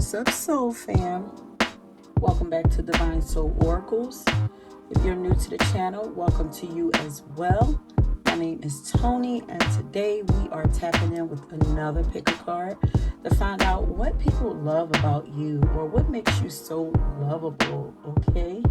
What's up, Soul Fam? Welcome back to Divine Soul Oracles. If you're new to the channel, welcome to you as well. My name is Tony, and today we are tapping in with another pick a card to find out what people love about you or what makes you so lovable, okay?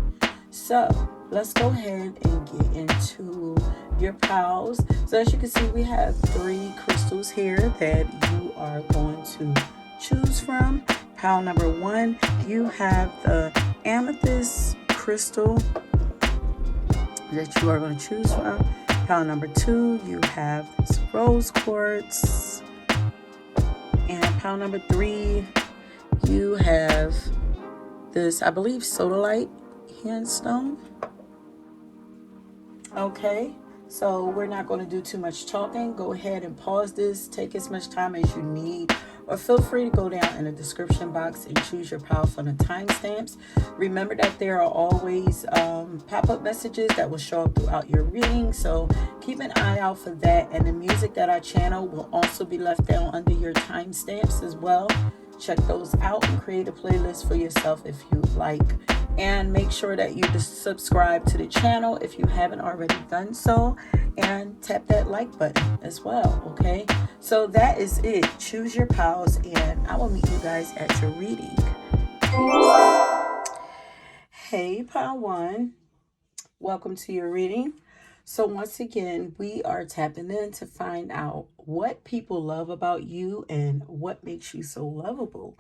So let's go ahead and get into your piles. So as you can see, we have 3 crystals here that you are going to choose from. Pile number 1, you have the amethyst crystal that you are going to choose from. Pile number 2, you have this rose quartz. And pile number 3, you have this, I believe, sodalite handstone. Okay, so we're not going to do too much talking. Go ahead and pause this. Take as much time as you need. Or feel free to go down in the description box and choose your pile from the timestamps. Remember that there are always pop-up messages that will show up throughout your reading. So keep an eye out for that. And the music that I channel will also be left down under your timestamps as well. Check those out and create a playlist for yourself if you like. And make sure that you just subscribe to the channel if you haven't already done so. And tap that like button as well, okay? So that is it. Choose your piles, and I will meet you guys at your reading. Peace. Hey, pile 1. Welcome to your reading. So once again, we are tapping in to find out what people love about you and what makes you so lovable.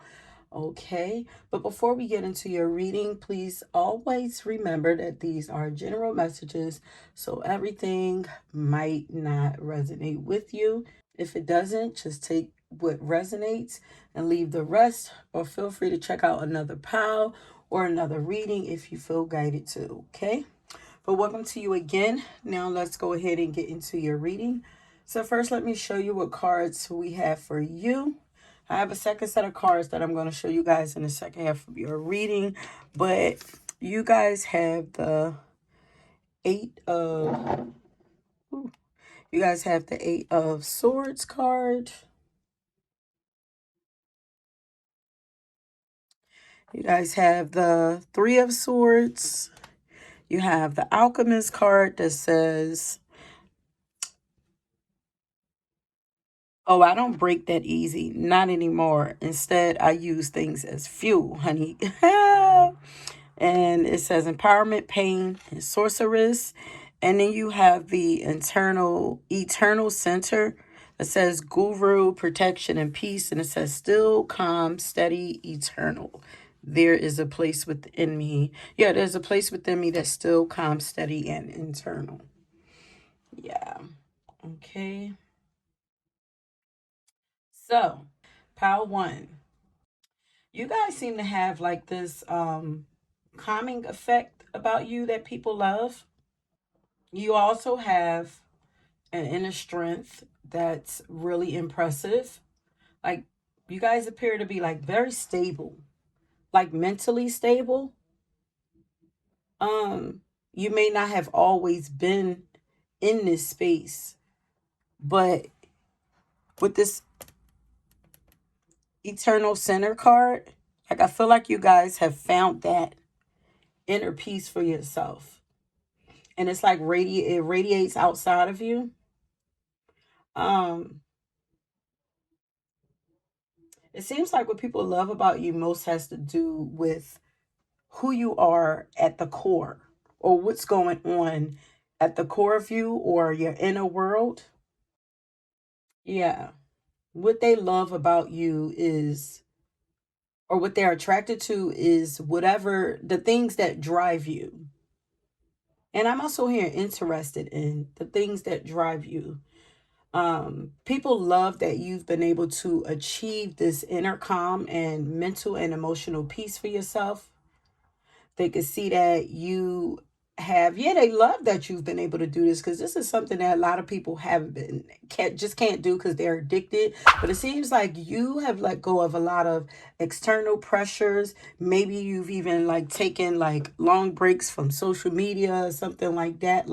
Okay, but before we get into your reading, please always remember that these are general messages, so everything might not resonate with you. If it doesn't, just take what resonates and leave the rest, or feel free to check out another pile or another reading if you feel guided to, okay? But welcome to you again. Now let's go ahead and get into your reading. So first, let me show you what cards we have for you. I have a second set of cards that I'm going to show you guys in the second half of your reading. But you guys have the 8 of... You guys have the 8 of Swords card. You guys have the 3 of Swords. You have the Alchemist card that says... Oh, I don't break that easy. Not anymore. Instead, I use things as fuel, honey. And it says empowerment, pain, and sorceress. And then you have the eternal center. It says guru, protection, and peace. And it says still, calm, steady, eternal. There is a place within me. Yeah, there's a place within me that's still calm, steady, and internal. Yeah. Okay. So, pile 1. You guys seem to have like this calming effect about you that people love. You also have an inner strength that's really impressive. Like, you guys appear to be like very stable, like mentally stable. You may not have always been in this space, but with this eternal center card, like, I feel like you guys have found that inner peace for yourself. And it's like it radiates outside of you. Um, it seems like what people love about you most has to do with who you are at the core, or what's going on at the core of you or your inner world. Yeah. What they love about you is, or what they're attracted to is whatever the things that drive you. And I'm also here interested in the things that drive you. People love that you've been able to achieve this inner calm and mental and emotional peace for yourself. They can see that you have, yeah, they love that you've been able to do this, because this is something that a lot of people haven't been, can't do because they're addicted. But it seems like you have let go of a lot of external pressures. Maybe you've even like taken like long breaks from social media or something like that.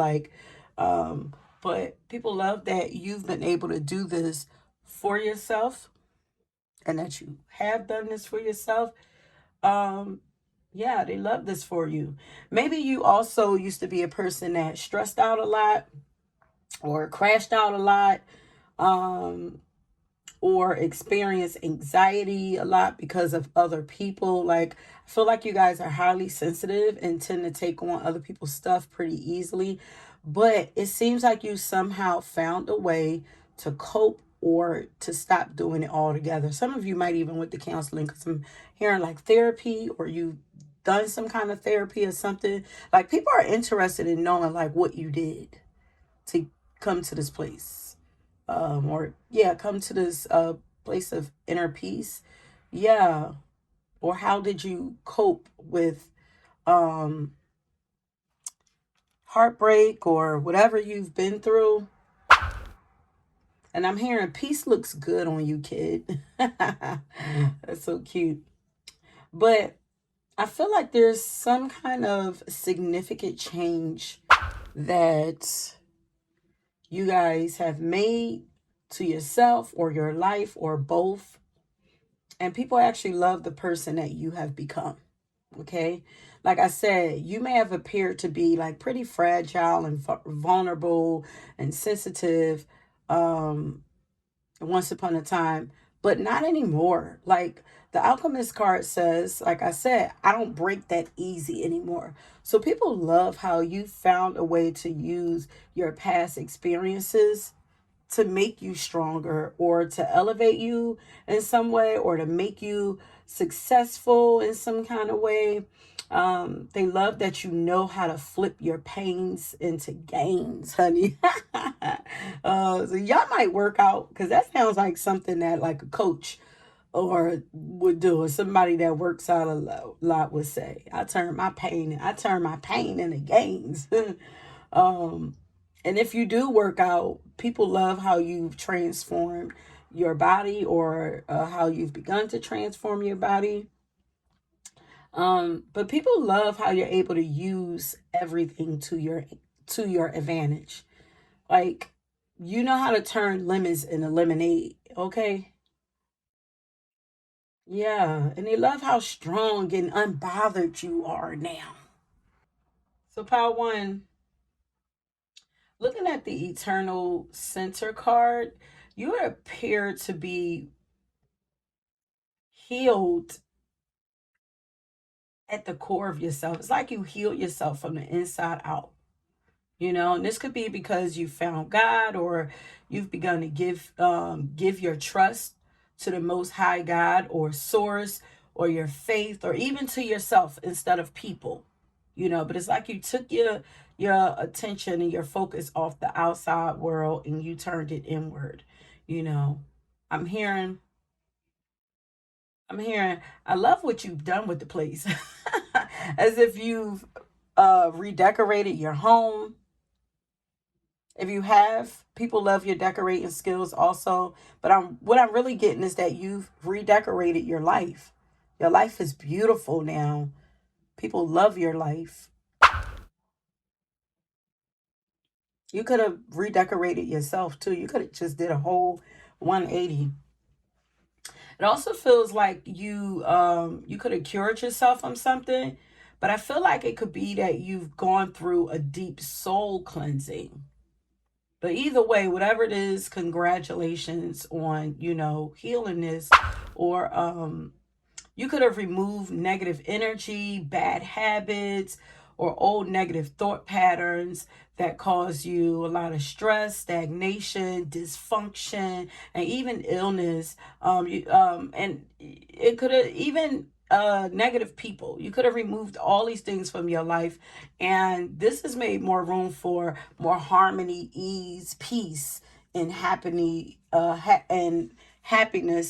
But people love that you've been able to do this for yourself. and that you have done this for yourself, yeah, they love this for you. Maybe you also used to be a person that stressed out a lot or crashed out a lot, um, or experience anxiety a lot because of other people. Like, I feel like you guys are highly sensitive and tend to take on other people's stuff pretty easily. But it seems like you somehow found a way to cope or to stop doing it altogether. Some of you might even went to counseling, because I'm hearing like therapy, or you done some kind of therapy or something. Like, people are interested in knowing like what you did to come to this place, or yeah, come to this place of inner peace. Yeah. Or how did you cope with um heartbreak or whatever you've been through? And I'm hearing peace looks good on you, kid. That's so cute. But I feel like there's some kind of significant change that you guys have made to yourself or your life or both. And people actually love the person that you have become. Okay. Like I said, you may have appeared to be like pretty fragile and vulnerable and sensitive, once upon a time, but not anymore. Like, the alchemist card says, like I said, I don't break that easy anymore. So people love how you found a way to use your past experiences to make you stronger, or to elevate you in some way, or to make you successful in some kind of way. They love that you know how to flip your pains into gains, honey. So y'all might work out, because that sounds like something that like a coach or would do, or somebody that works out a lot would say. I turn my pain into gains. um, and if you do work out, people love how you've transformed your body, or how you've begun to transform your body. But people love how you're able to use everything to your advantage. Like, you know how to turn lemons into lemonade, okay? Yeah, and they love how strong and unbothered you are now. So, Power One, looking at the Eternal Center card, you appear to be healed at the core of yourself. It's like you healed yourself from the inside out. And this could be because you found God, or you've begun to give your trust to the most high God or source, or your faith, or even to yourself instead of people. But it's like you took your attention and your focus off the outside world, and you turned it inward. you know i'm hearing I'm hearing, I love what you've done with the place. As if you've redecorated your home. If you have, people love your decorating skills also. But what I'm really getting is that you've redecorated your life. Your life is beautiful now. People love your life. You could have redecorated yourself too. You could have just did a whole 180. It also feels like you could have cured yourself from something, but I feel like it could be that you've gone through a deep soul cleansing. But either way, whatever it is, congratulations on, healing this. Or you could have removed negative energy, bad habits, or old negative thought patterns that cause you a lot of stress, stagnation, dysfunction, and even illness. And it could have even negative people. You could have removed all these things from your life, and this has made more room for more harmony, ease, peace, and happiness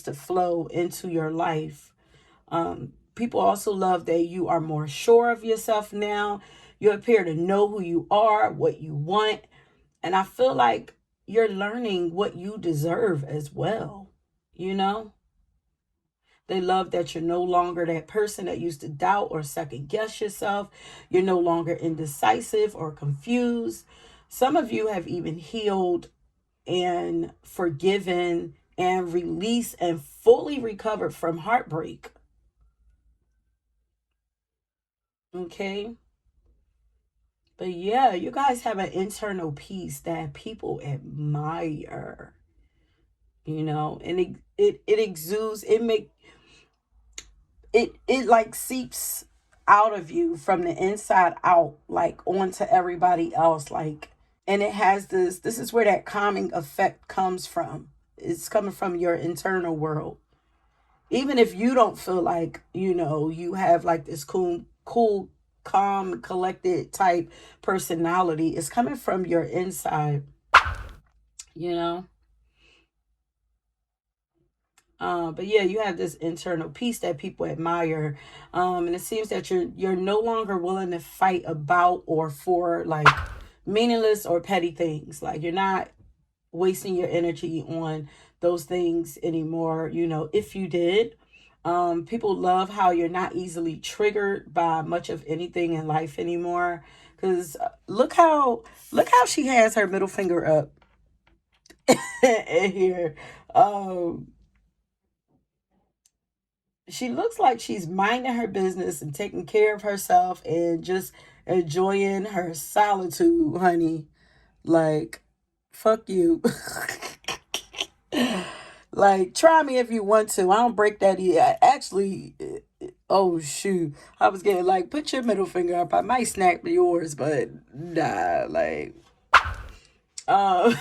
to flow into your life. People also love that you are more sure of yourself now. You appear to know who you are, what you want. And I feel like you're learning what you deserve as well. You know, they love that you're no longer that person that used to doubt or second guess yourself. You're no longer indecisive or confused. Some of you have even healed and forgiven and release and fully recover from heartbreak. Okay. But yeah, you guys have an internal peace that people admire, and it exudes, it like seeps out of you from the inside out, like onto everybody else, like, and it has this is where that calming effect comes from. It's coming from your internal world. Even if you don't feel like, you have like this cool, calm, collected type personality, it's coming from your inside, you know. But yeah, you have this internal peace that people admire, and it seems that you're no longer willing to fight about or for like meaningless or petty things. Like, you're not wasting your energy on those things anymore. If you did, people love how you're not easily triggered by much of anything in life anymore. Because look how she has her middle finger up here. Um, she looks like she's minding her business and taking care of herself and just enjoying her solitude, honey. Like, fuck you. Like, try me if you want to. I don't break that either. Actually, oh shoot. I was getting like, put your middle finger up. I might snap yours, but nah, like, uh,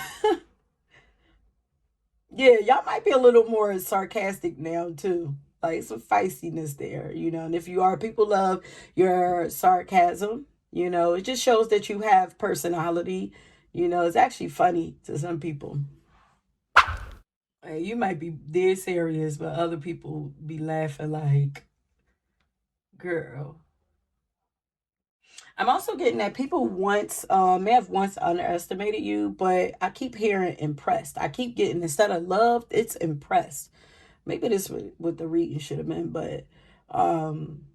yeah, y'all might be a little more sarcastic now too. Like, some feistiness there, and if you are, people love your sarcasm. It just shows that you have personality. It's actually funny to some people. Hey, you might be dead serious, but other people be laughing like, girl. I'm also getting that people once may have once underestimated you, but I keep hearing impressed. I keep getting, instead of loved, it's impressed. Maybe this was what the reading should have been, but um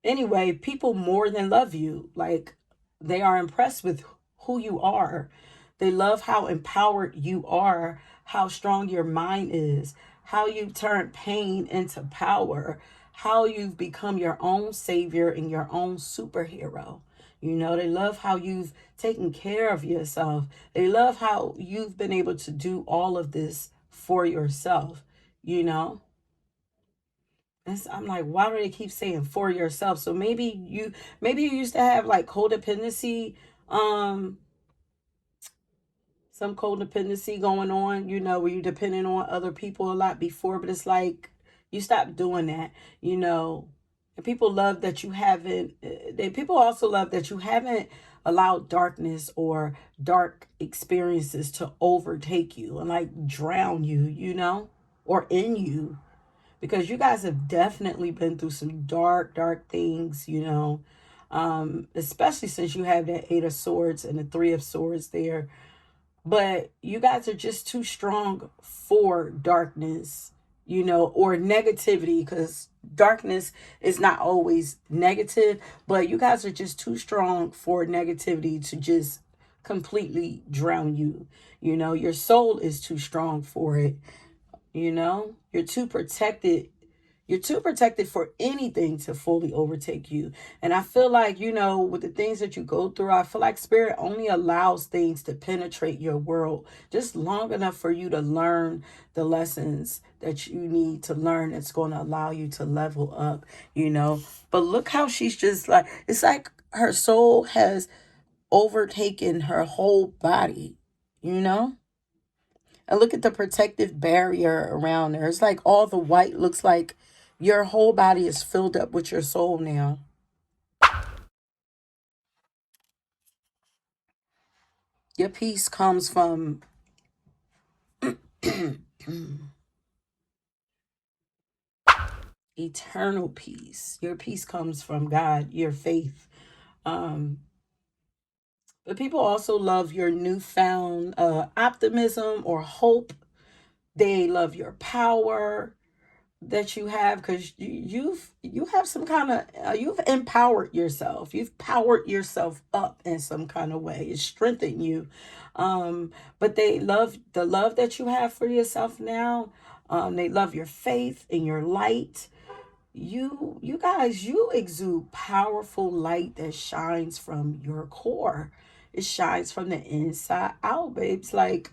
anyway, people more than love you. Like, they are impressed with who you are. They love how empowered you are, how strong your mind is, how you've turned pain into power, how you've become your own savior and your own superhero. They love how you've taken care of yourself. They love how you've been able to do all of this for yourself, you know? I'm like, why do they keep saying for yourself? So maybe you used to have like codependency, um, some codependency going on, where you depending on other people a lot before, but it's like you stop doing that, you know. And people love that you haven't. People also love that you haven't allowed darkness or dark experiences to overtake you and like drown you, or in you, because you guys have definitely been through some dark things, especially since you have that Eight of Swords and the Three of Swords there. But you guys are just too strong for darkness, or negativity, because darkness is not always negative, but you guys are just too strong for negativity to just completely drown you. Your soul is too strong for it. You're too protected. You're too protected for anything to fully overtake you. And I feel like, with the things that you go through, I feel like spirit only allows things to penetrate your world just long enough for you to learn the lessons that you need to learn, that's going to allow you to level up. But look how she's just like, it's like her soul has overtaken her whole body, you know? And look at the protective barrier around her. It's like all the white looks like your whole body is filled up with your soul now. Your peace comes from eternal peace. Your peace comes from God, your faith. Um, but people also love your newfound optimism or hope. They love your power. that you have, because you have some kind of you've empowered yourself, you've powered yourself up in some kind of way, it's strengthened you. But they love the love that you have for yourself now. They love your faith and your light. You guys, you exude powerful light that shines from your core. It shines from the inside out, babes. Like,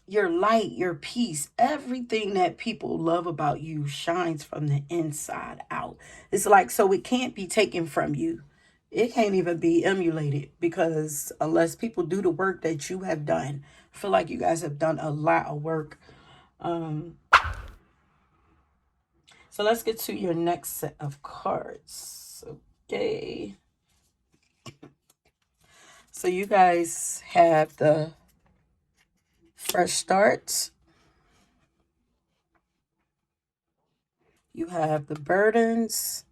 your light, your peace, everything that people love about you shines from the inside out. It's like, so it can't be taken from you. It can't even be emulated, because unless people do the work that you have done, I feel like you guys have done a lot of work. Um, so let's get to your next set of cards. Okay. So you guys have the fresh start. You have the burdens.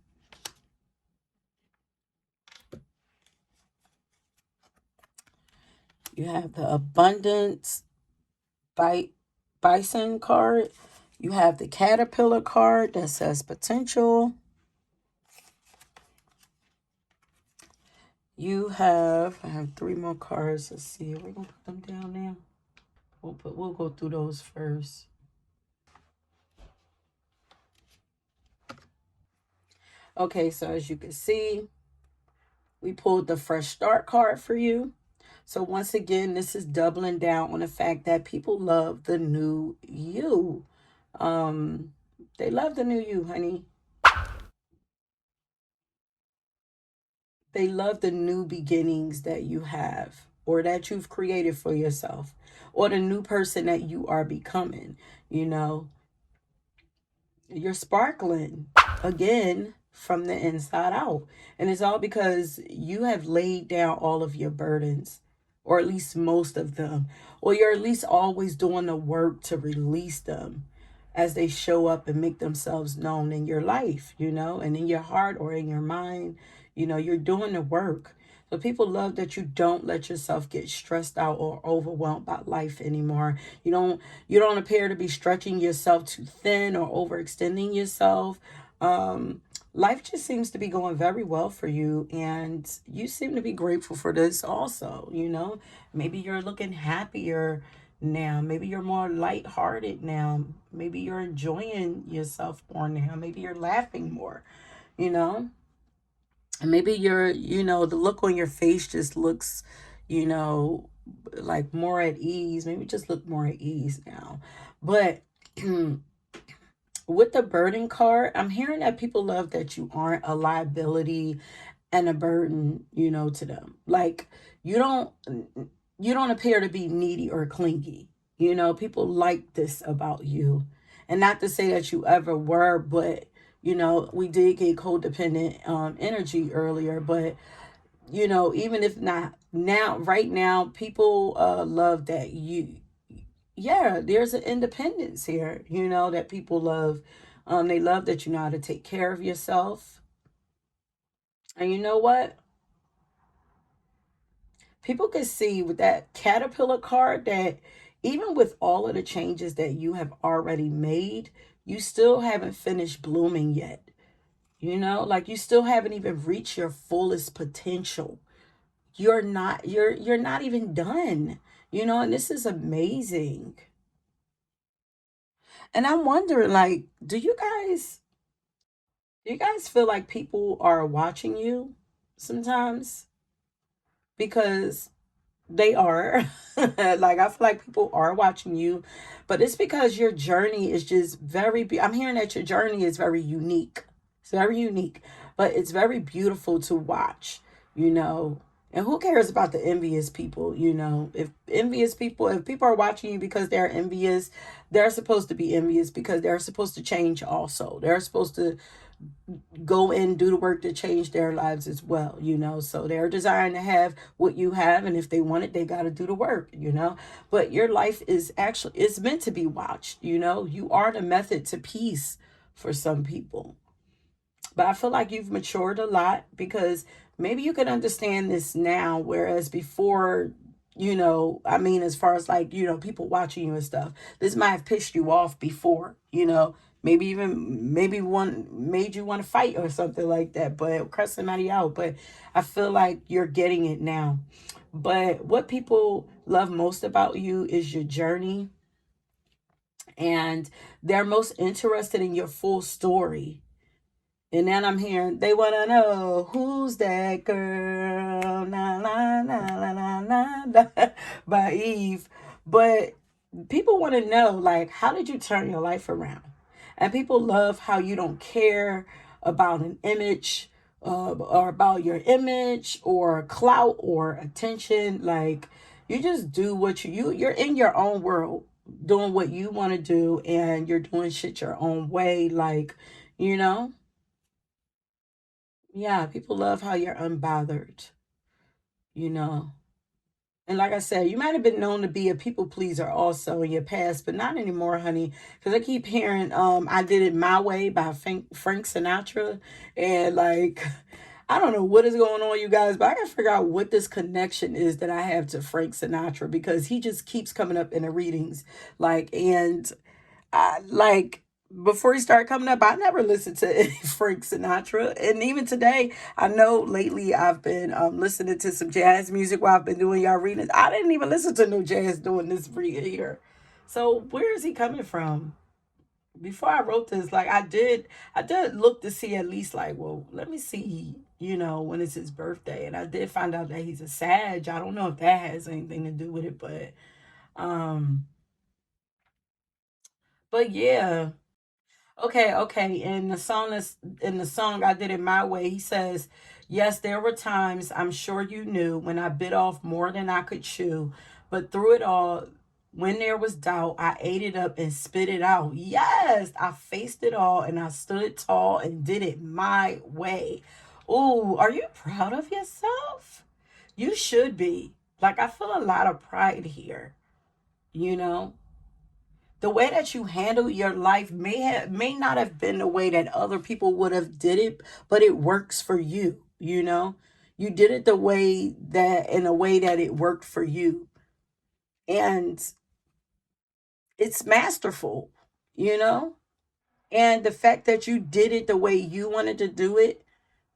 You have the abundance bison card. You have the caterpillar card that says potential. I have three more cards. Let's see. We're gonna put them down now. We'll go through those first. Okay, so as you can see, we pulled the fresh start card for you. So once again, this is doubling down on the fact that people love the new you. Um, they love the new you, honey. They love the new beginnings that you have, or that you've created for yourself, or the new person that you are becoming. You know, you're sparkling again from the inside out. And it's all because you have laid down all of your burdens, or at least most of them, or you're at least always doing the work to release them as they show up and make themselves known in your life, and in your heart or in your mind. You're doing the work. So people love that you don't let yourself get stressed out or overwhelmed by life anymore. You don't appear to be stretching yourself too thin or overextending yourself. Life just seems to be going very well for you, and you seem to be grateful for this also. Maybe you're looking happier now. Maybe you're more lighthearted now. Maybe you're enjoying yourself more now. Maybe you're laughing more, you know? And maybe the look on your face just looks, you know, like more at ease. Maybe just look more at ease now. But with the burden card, I'm hearing that people love that you aren't a liability and a burden, to them. Like, you don't you don't appear to be needy or clingy. People like this about you. And not to say that you ever were, but we did get codependent energy earlier, but even if not now, right now, people love that yeah, there's an independence here, that people love. They love that you know how to take care of yourself. And you know what? People can see with that caterpillar card that even with all of the changes that you have already made, you still haven't finished blooming yet. Like, you still haven't even reached your fullest potential. You're not even done. And this is amazing. And I'm wondering, like, do you guys feel like people are watching you sometimes? Because they are. Like, I feel like people are watching you, but it's because your journey is just I'm hearing that your journey is very unique. It's very unique, but it's very beautiful to watch, you know. And who cares about the envious people, if people are watching you because they're envious, they're supposed to be envious because they're supposed to change also. They're supposed to go and do the work to change their lives as well, so they're desiring to have what you have, and if they want it, they got to do the work, but your life is actually, it's meant to be watched. You are the method to peace for some people. But I feel like you've matured a lot, because maybe you can understand this now, whereas before, I mean, as far as, like, people watching you and stuff, this might have pissed you off before. maybe one made you want to fight or something like that, but cuss somebody out. But I feel like you're getting it now. But what people love most about you is your journey, and they're most interested in your full story. And then I'm hearing they want to know who's that girl, na na na na na na, by Eve. But people want to know, like, how did you turn your life around? And people love how you don't care about an image, or about your image or clout or attention. Like, you just do what you're in your own world, doing what you want to do, and you're doing shit your own way. Like, you know, yeah, people love how you're unbothered, you know. And like I said, you might have been known to be a people pleaser also in your past, but not anymore, honey. Because I keep hearing I Did It My Way by Frank Sinatra. And like, I don't know what is going on, you guys, but I gotta figure out what this connection is that I have to Frank Sinatra, because he just keeps coming up in the readings. Like, and I like, before he started coming up, I never listened to any Frank Sinatra. And even today, I know lately I've been listening to some jazz music while I've been doing y'all readings. I didn't even listen to no jazz doing this reading here. So where is he coming from? Before I wrote this, like, I did look to see at least, like, well, let me see, when is his birthday. And I did find out that he's a Sag. I don't know if that has anything to do with it, um but yeah. Okay, okay. In the song I Did It My Way, he says, "Yes, there were times, I'm sure you knew, when I bit off more than I could chew, but through it all, when there was doubt, I ate it up and spit it out. Yes, I faced it all and I stood tall and did it my way." Ooh, are you proud of yourself? You should be. Like, I feel a lot of pride here, you know? The way that you handle your life may not have been the way that other people would have did it, but it works for you. You did it the way that in a way that it worked for you, and it's masterful. And the fact that you did it the way you wanted to do it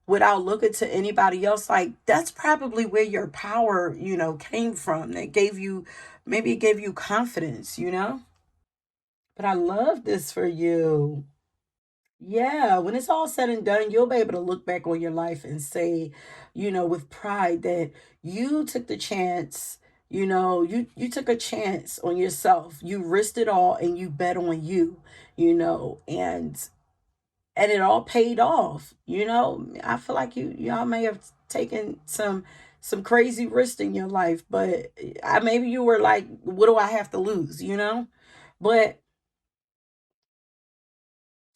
without looking to anybody else, like, that's probably where your power came from. That gave you, maybe it gave you confidence. But I love this for you. Yeah, when it's all said and done, you'll be able to look back on your life and say, with pride, that you took the chance. You took a chance on yourself. You risked it all and you bet on you, and it all paid off. I feel like y'all may have taken some crazy risks in your life, but maybe you were like, what do I have to lose? But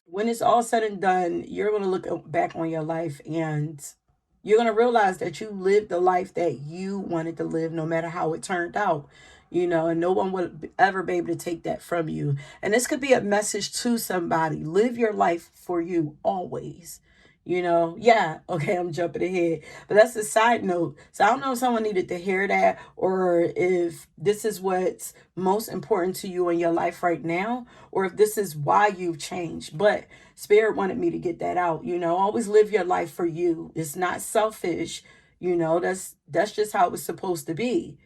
when it's all said and done, you're going to look back on your life, and you're going to realize that you lived the life that you wanted to live, no matter how it turned out, and no one would ever be able to take that from you. And this could be a message to somebody: live your life for you always. Yeah, okay, I'm jumping ahead. But that's a side note. So I don't know if someone needed to hear that, or if this is what's most important to you in your life right now, or if this is why you've changed. But Spirit wanted me to get that out. Always live your life for you. It's not selfish. That's just how it's supposed to be.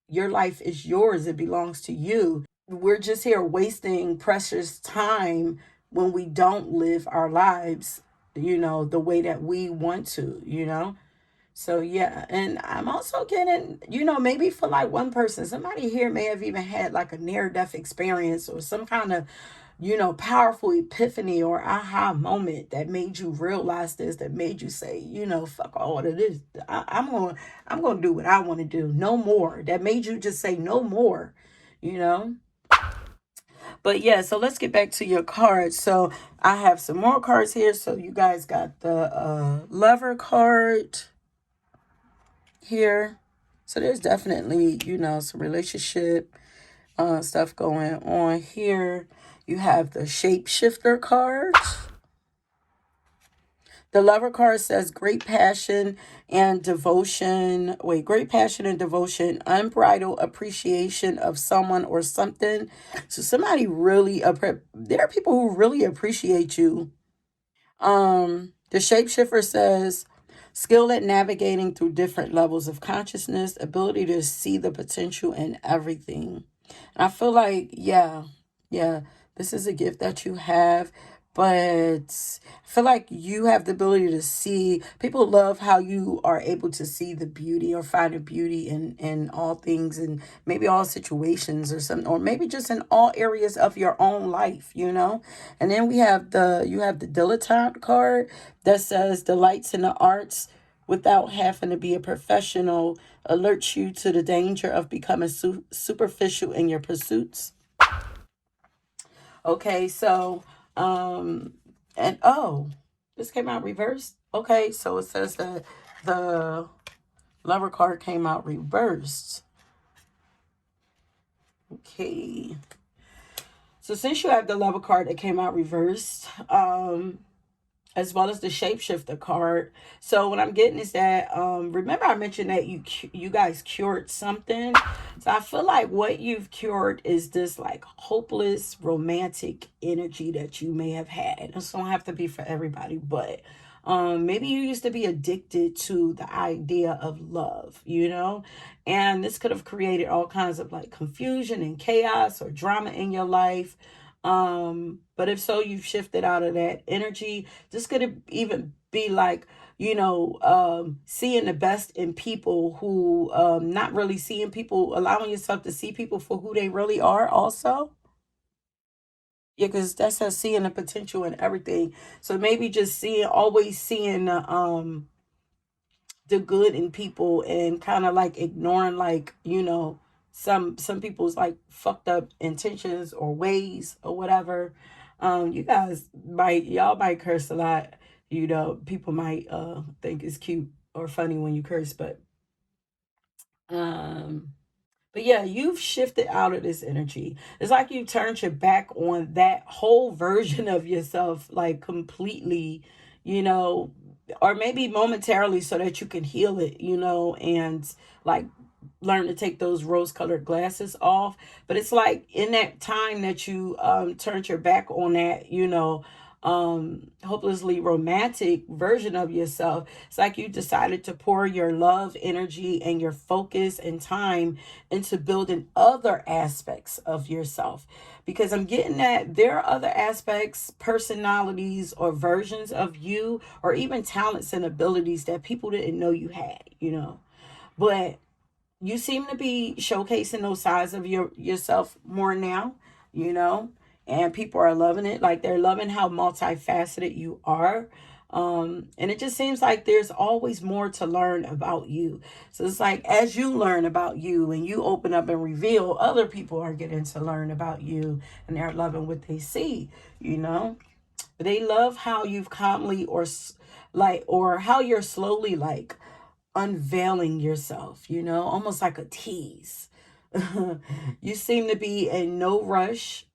Your life is yours. It belongs to you. We're just here wasting precious time when we don't live our lives the way that we want to. So yeah, and I'm also getting, maybe for like one person, somebody here may have even had like a near-death experience, or some kind of powerful epiphany or aha moment that made you realize this, that made you say, fuck all of this. I'm gonna do what I want to do. No more. That made you just say no more, you know? But yeah, so let's get back to your cards. So I have some more cards here. So you guys got the lover card here. So there's definitely some relationship stuff going on here. You have the shapeshifter card. The lover card says great passion and devotion. Wait, great passion and devotion, unbridled appreciation of someone or something. So somebody really there are people who really appreciate you. The shapeshifter says, skill at navigating through different levels of consciousness, ability to see the potential in everything. And I feel like, yeah, this is a gift that you have, but I feel like you have the ability to see. People love how you are able to see the beauty or find the beauty in all things and maybe all situations or something, or maybe just in all areas of your own life, you know? And then you have the dilettante card that says delights in the arts without having to be a professional, alerts you to the danger of becoming superficial in your pursuits. Okay, so and oh, this came out reversed. Okay, so it says that the lover card came out reversed. Okay. So since you have the lover card that came out reversed, as well as the shapeshifter card. So what I'm getting is that remember I mentioned that you guys cured something. So I feel like what you've cured is this like hopeless romantic energy that you may have had. This don't have to be for everybody, but maybe you used to be addicted to the idea of love, you know, and this could have created all kinds of like confusion and chaos or drama in your life. But if so, you've shifted out of that energy. This could even be like, you know, seeing the best in people who, not really seeing people, allowing yourself to see people for who they really are also. Yeah, because that's us seeing the potential in everything. So maybe just always seeing the good in people and kind of like ignoring like, you know, some people's like fucked up intentions or ways or whatever. You guys y'all might curse a lot. You know, people might think it's cute or funny when you curse, um but yeah, you've shifted out of this energy. It's like you turned your back on that whole version of yourself, like completely, you know, or maybe momentarily so that you can heal it, you know, and like learn to take those rose colored glasses off. But it's like in that time that you turned your back on that, you know, hopelessly romantic version of yourself, it's like you decided to pour your love, energy, and your focus and time into building other aspects of yourself. Because I'm getting that there are other aspects, personalities, or versions of you, or even talents and abilities that people didn't know you had, you know. But you seem to be showcasing those sides of yourself more now, you know, and people are loving it. Like they're loving how multifaceted you are. And it just seems like there's always more to learn about you. So it's like as you learn about you and you open up and reveal, other people are getting to learn about you and they're loving what they see, you know. But they love how you've calmly or how you're slowly like unveiling yourself, you know, almost like a tease. You seem to be in no rush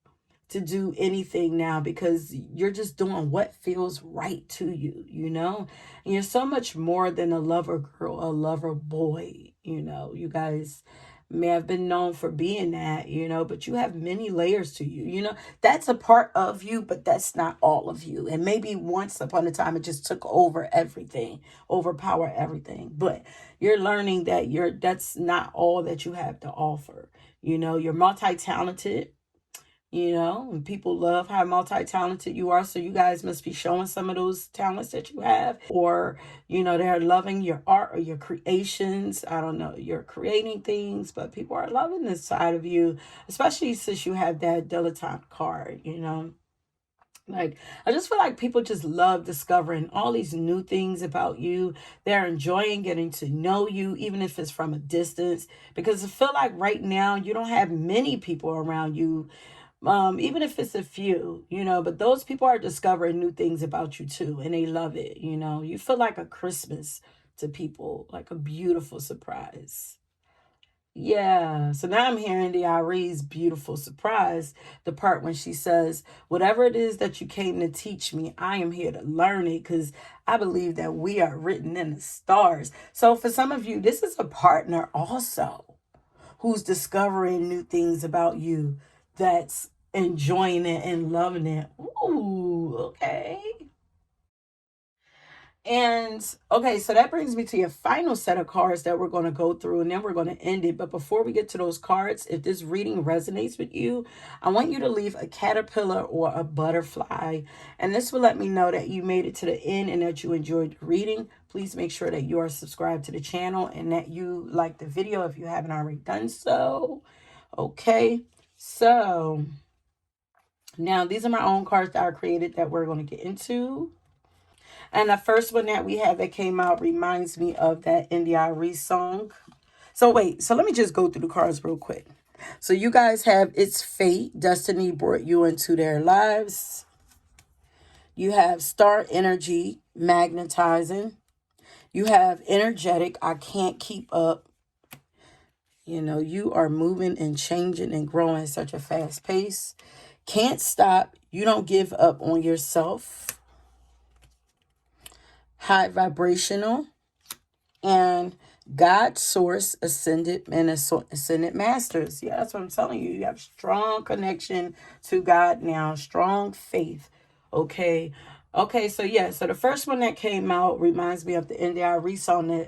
to do anything now because you're just doing what feels right to you, you know? And you're so much more than a lover girl, a lover boy, you know. You guys may have been known for being that, you know, but you have many layers to you, you know. That's a part of you, but that's not all of you. And maybe once upon a time it just took over everything, overpower everything. But you're learning that that's not all that you have to offer. You know, you're multi-talented, you know, and people love how multi-talented you are. So you guys must be showing some of those talents that you have, or, you know, they're loving your art or your creations. I don't know, you're creating things, but people are loving this side of you, especially since you have that dilettante card, you know. Like, I just feel like people just love discovering all these new things about you. They're enjoying getting to know you, even if it's from a distance. Because I feel like right now you don't have many people around you, even if it's a few, you know, but those people are discovering new things about you too, and they love it, you know. You feel like a Christmas to people, like a beautiful surprise. Yeah. So now I'm hearing the Ari's beautiful surprise, the part when she says, whatever it is that you came to teach me, I am here to learn it because I believe that we are written in the stars. So for some of you, this is a partner also who's discovering new things about you that's enjoying it and loving it. Ooh, okay. And okay, so that brings me to your final set of cards that we're going to go through, and then we're going to end it. But before we get to those cards, if this reading resonates with you, I want you to leave a caterpillar or a butterfly. And this will let me know that you made it to the end and that you enjoyed the reading. Please make sure that you are subscribed to the channel and that you like the video if you haven't already done so. Okay, so now these are my own cards that I created that we're going to get into. And the first one that we had that came out reminds me of that India Reese song. So wait, so let me just go through the cards real quick. So you guys have It's Fate, Destiny brought you into their lives. You have Star Energy, Magnetizing. You have Energetic, I Can't Keep Up. You know, you are moving and changing and growing at such a fast pace. Can't Stop, You Don't Give Up on Yourself. High Vibrational. And God Source Ascended and Ascended Masters. Yeah, that's what I'm telling you. You have strong connection to God now, strong faith. Okay. Okay, so yeah, so the first one that came out reminds me of the NDI song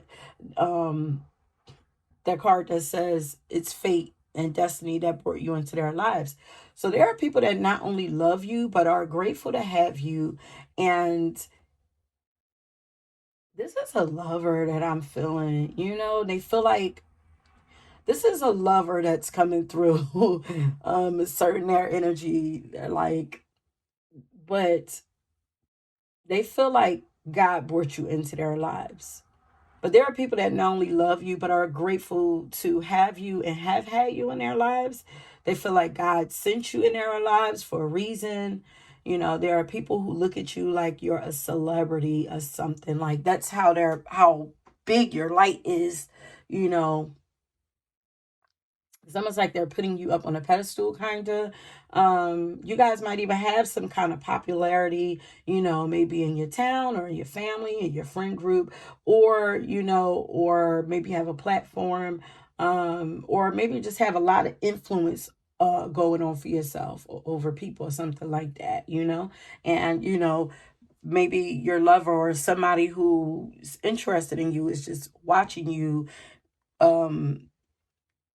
that card that says it's fate and destiny that brought you into their lives. So there are people that not only love you but are grateful to have you. And this is a lover that I'm feeling. You know, they feel like this is a lover that's coming through certain air energy, like, but they feel like God brought you into their lives. But there are people that not only love you but are grateful to have you and have had you in their lives. They feel like God sent you in their lives for a reason. You know, there are people who look at you like you're a celebrity or something. Like that's how big your light is, you know. It's almost like they're putting you up on a pedestal, kind of. You guys might even have some kind of popularity, you know, maybe in your town or in your family, in your friend group, or, you know, or maybe have a platform, or maybe just have a lot of influence going on for yourself or over people or something like that, you know. And, you know, maybe your lover or somebody who's interested in you is just watching you um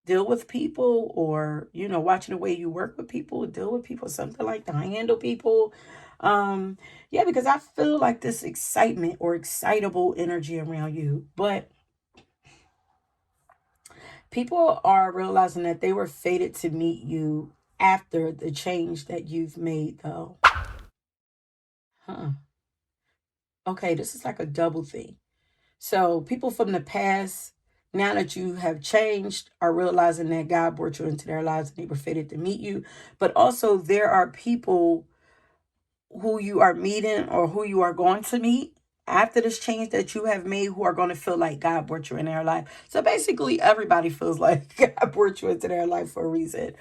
deal with people, or you know, watching the way you work with people, deal with people, something like that, handle people. Yeah, because I feel like this excitement or excitable energy around you. But people are realizing that they were fated to meet you after the change that you've made, though. Huh. Okay, this is like a double thing. So people from the past, now that you have changed, are realizing that God brought you into their lives and they were fated to meet you. But also there are people who you are meeting or who you are going to meet after this change that you have made who are going to feel like God brought you in their life. So basically everybody feels like God brought you into their life for a reason.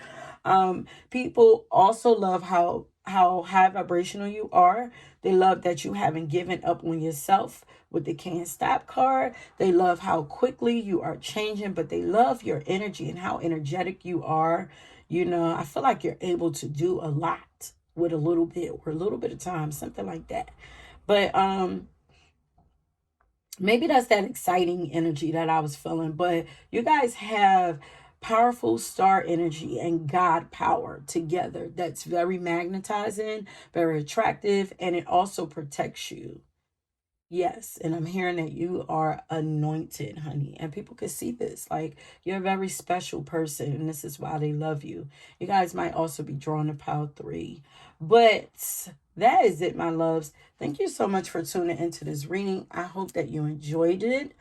People also love how high vibrational you are. They love that you haven't given up on yourself with the Can't Stop card. They love how quickly you are changing, but they love your energy and how energetic you are. You know, I feel like you're able to do a lot with a little bit or a little bit of time, something like that. But maybe that's that exciting energy that I was feeling. But you guys have powerful star energy and God power together. That's very magnetizing, very attractive, and it also protects you. Yes, and I'm hearing that you are anointed, honey. And people can see this. Like, you're a very special person, and this is why they love you. You guys might also be drawn to Power 3. But that is it, my loves. Thank you so much for tuning into this reading. I hope that you enjoyed it.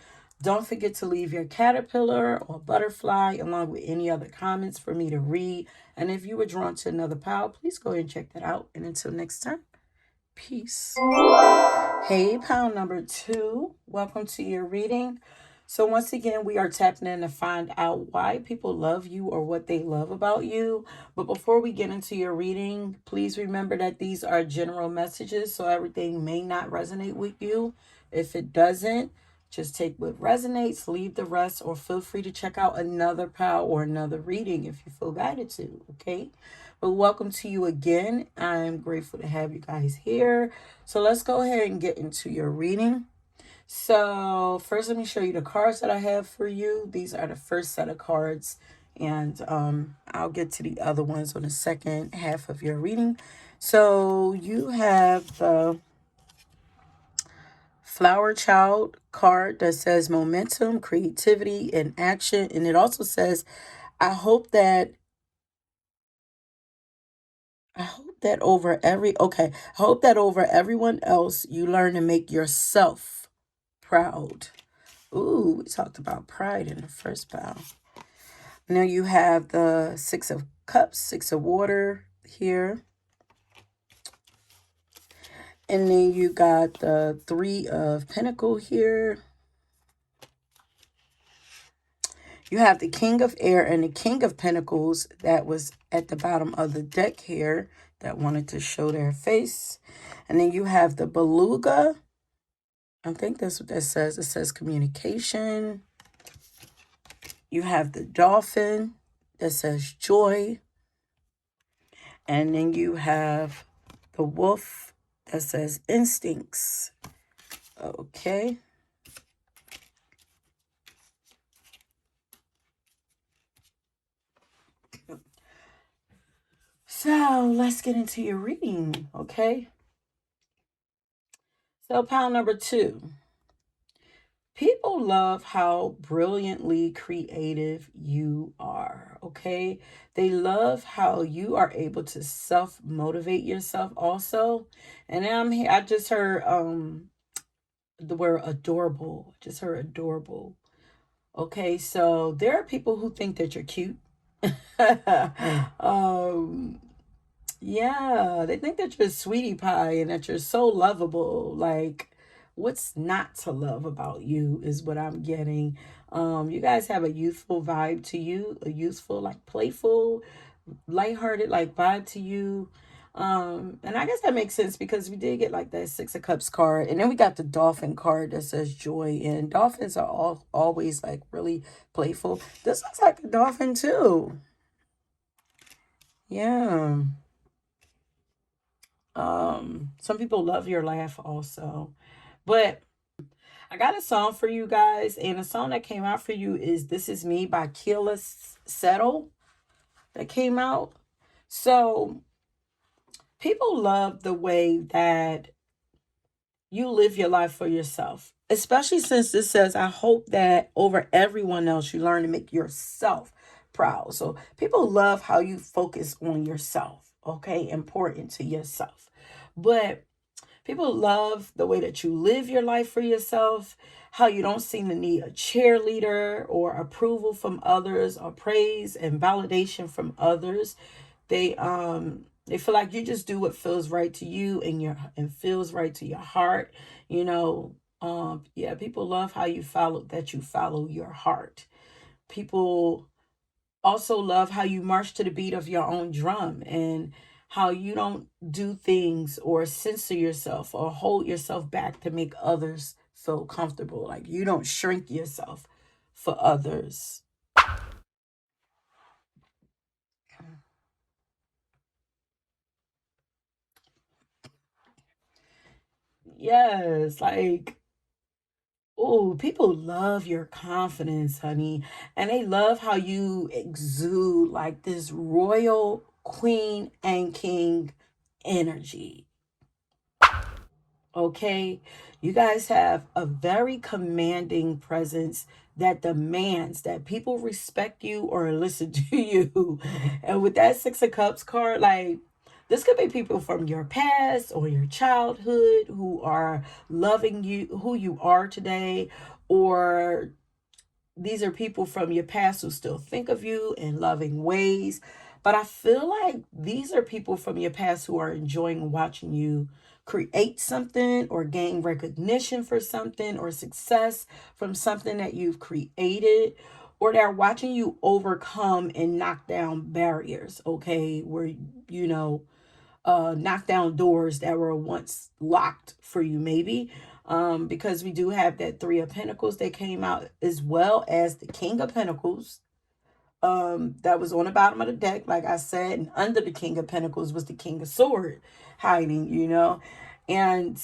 Don't forget to leave your caterpillar or butterfly along with any other comments for me to read. And if you were drawn to another pile, please go ahead and check that out. And until next time, peace. Hey, pile number 2. Welcome to your reading. So once again, we are tapping in to find out why people love you or what they love about you. But before we get into your reading, please remember that these are general messages, so everything may not resonate with you. If it doesn't, just take what resonates, leave the rest, or feel free to check out another pile or another reading if you feel guided to, okay? But welcome to you again. I'm grateful to have you guys here. So let's go ahead and get into your reading. So first, let me show you the cards that I have for you. These are the first set of cards, and I'll get to the other ones on the second half of your reading. So you have the Flower Child card that says momentum, creativity, and action. And it also says, I hope that I hope that over everyone else you learn to make yourself proud. Ooh, we talked about pride in the first bow. Now you have the Six of Cups, Six of Water here. And then you got the Three of Pentacle here. You have the King of Air and the King of Pentacles that was at the bottom of the deck here that wanted to show their face. And then you have the Beluga. I think that's what that says. It says communication. You have the Dolphin that says joy. And then you have the Wolf that says instincts. Okay. So let's get into your reading, okay? So pile number 2. People love how brilliantly creative you are, okay? They love how you are able to self-motivate yourself also. And I'm here, I just heard the word adorable. Just heard adorable. Okay, so there are people who think that you're cute. um Yeah, they think that you're a sweetie pie and that you're so lovable. Like, what's not to love about you is what I'm getting. You guys have a youthful vibe to you, a youthful, like playful, lighthearted, like vibe to you. And I guess that makes sense because we did get like that Six of Cups card, and then we got the Dolphin card that says joy. And dolphins are always like really playful. This looks like a dolphin too. Yeah. Some people love your laugh also. But I got a song for you guys, and a song that came out for you is This Is Me by Keela Settle that came out. So people love the way that you live your life for yourself, especially since this says, I hope that over everyone else you learn to make yourself proud. So people love how you focus on yourself, okay? Important to yourself. But people love the way that you live your life for yourself, how you don't seem to need a cheerleader or approval from others or praise and validation from others. They feel like you just do what feels right to you and feels right to your heart. You know, yeah, people love how you follow your heart. People also love how you march to the beat of your own drum and how you don't do things or censor yourself or hold yourself back to make others feel comfortable. Like you don't shrink yourself for others. Yes, like, oh, people love your confidence, honey. And they love how you exude like this royal queen and king energy. Okay, you guys have a very commanding presence that demands that people respect you or listen to you. And with that Six of Cups card, like, this could be people from your past or your childhood who are loving you, who you are today, or these are people from your past who still think of you in loving ways. But I feel like these are people from your past who are enjoying watching you create something or gain recognition for something or success from something that you've created, or they're watching you overcome and knock down barriers, okay, where you know knock down doors that were once locked for you, maybe. Because we do have that Three of Pentacles that came out, as well as the King of Pentacles. that was on the bottom of the deck, like I said, and under the King of Pentacles was the King of Sword hiding, you know. And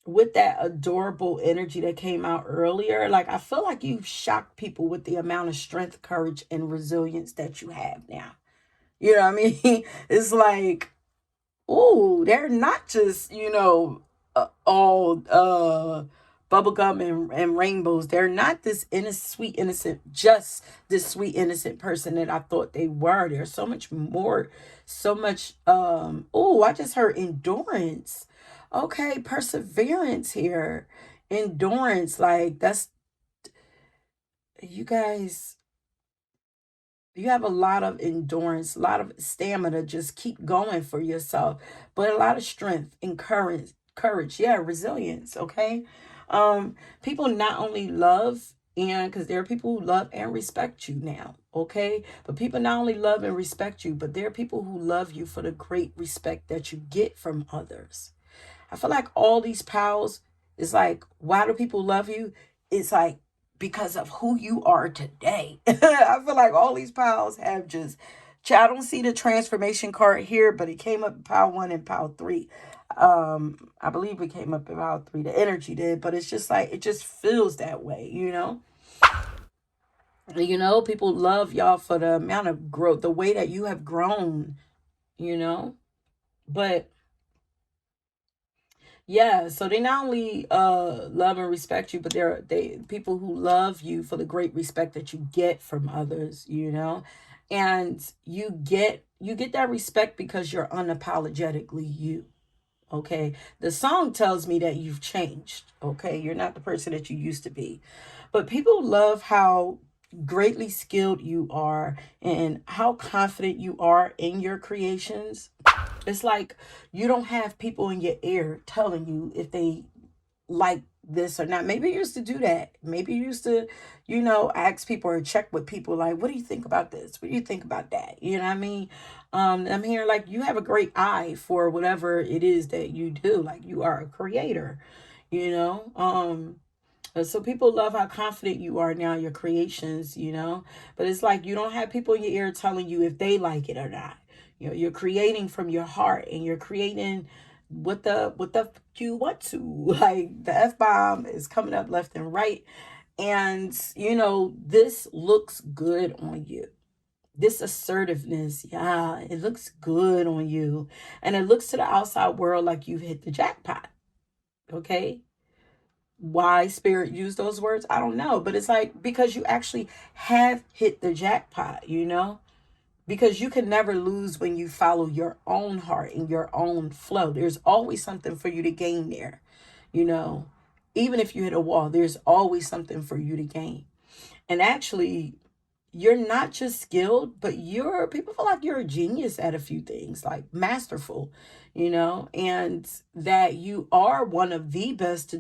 with that adorable energy that came out earlier, like I feel like you've shocked people with the amount of strength, courage, and resilience that you have now. You know what I mean? It's like, oh, they're not just, all bubblegum and rainbows. They're not this sweet, innocent, just this sweet, innocent person that I thought they were. There's so much more, so much, oh, I just heard endurance. Okay, perseverance here. Endurance, like that's, you guys, you have a lot of endurance, a lot of stamina. Just keep going for yourself, but a lot of strength and courage. Yeah, resilience. Okay. People not only love, and because there are people who love and respect you now. Okay. But people not only love and respect you, but there are people who love you for the great respect that you get from others. I feel like all these pals is like, why do people love you? It's like because of who you are today. I feel like all these pals have just, I don't see the transformation card here, but it came up in pile 1 and pile 3. I believe it came up in pile 3. The energy did, but it's just like, it just feels that way, you know? You know, people love y'all for the amount of growth, the way that you have grown, you know? But yeah, so they not only love and respect you, but they people who love you for the great respect that you get from others, you know. And you get that respect because you're unapologetically you. Okay. The song tells me that you've changed. Okay. You're not the person that you used to be. But people love how greatly skilled you are and how confident you are in your creations. It's like you don't have people in your ear telling you if they like this or not. Maybe you used to do that. Maybe you used to, ask people or check with people like, what do you think about this? What do you think about that? You know what I mean? I'm hearing like you have a great eye for whatever it is that you do. Like you are a creator, you know? So people love how confident you are now, your creations, you know. But it's like you don't have people in your ear telling you if they like it or not. You know, you're creating from your heart and you're creating what the you want to. Like the F-bomb is coming up left and right. And this looks good on you. This assertiveness, yeah, it looks good on you. And it looks to the outside world like you've hit the jackpot. Okay, why spirit used those words, I don't know, but it's like because you actually have hit the jackpot, because you can never lose when you follow your own heart and your own flow. There's always something for you to gain there, you know even if you hit a wall, there's always something for you to gain. And actually, you're not just skilled, but people feel like you're a genius at a few things, like masterful, and that you are one of the best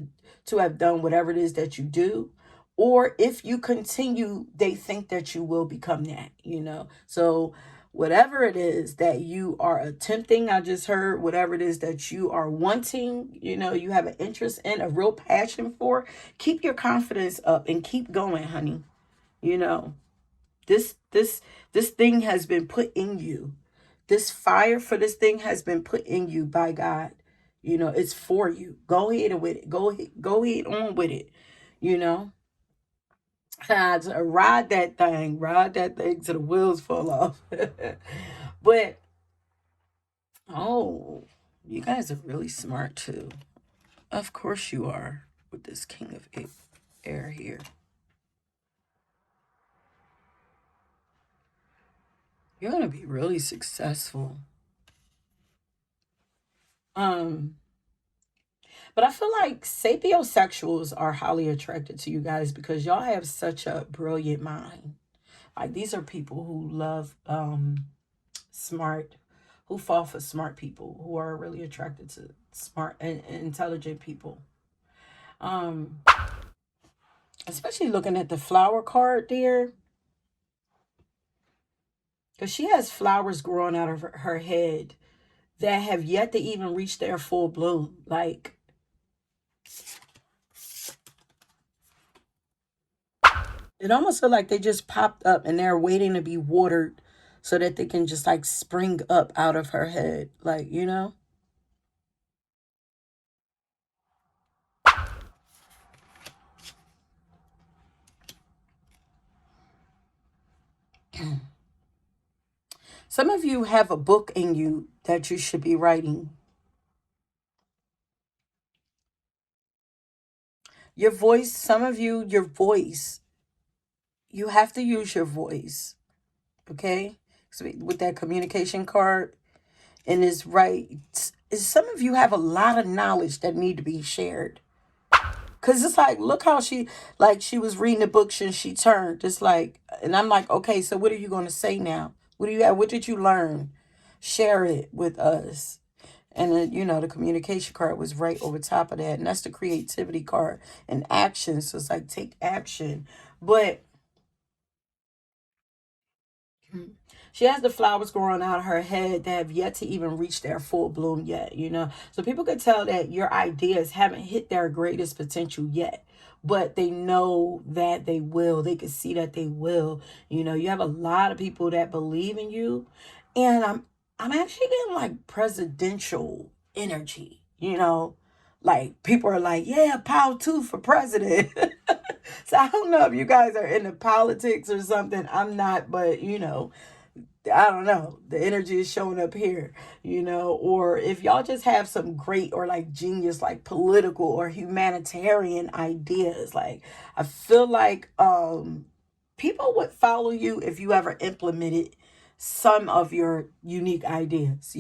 to have done whatever it is that you do. Or if you continue, they think that you will become that, So whatever it is that you are attempting, I just heard whatever it is that you are wanting, you have an interest in, a real passion for, keep your confidence up and keep going, honey. You know, this thing has been put in you. This fire for this thing has been put in you by God. It's for you. Go ahead with it. Go ahead on with it. You know, ride that thing till the wheels fall off. But oh, you guys are really smart too. Of course you are with this King of Air here. You're gonna be really successful. Um, But I feel like sapiosexuals are highly attracted to you guys because y'all have such a brilliant mind. Like these are people who love smart, who fall for smart people, who are really attracted to smart and intelligent people. Um, Especially looking at the flower card there, because she has flowers growing out of her head that have yet to even reach their full bloom. It almost feel like they just popped up and they're waiting to be watered so that they can just like spring up out of her head. Like, you know? Some of you have a book in you that you should be writing. Your voice, some of you, your voice, you have to use your voice. Okay? So with that communication card, and it's right. Some of you have a lot of knowledge that need to be shared. Cause it's like, look how she was reading the book and she turned. It's like, and I'm like, okay, so what are you going to say now? What do you have? What did you learn? Share it with us. And then, the communication card was right over top of that. And that's the creativity card and action. So it's like, take action. But she has the flowers growing out of her head that have yet to even reach their full bloom yet. So people could tell that your ideas haven't hit their greatest potential yet, but they know that they will. They can see that they will. You have a lot of people that believe in you. And I'm actually getting like presidential energy. Like people are like, yeah, power two for president. So I don't know if you guys are into politics or something. I'm not, but I don't know. The energy is showing up here, or if y'all just have some great or like genius, like political or humanitarian ideas. Like I feel like people would follow you if you ever implemented some of your unique ideas.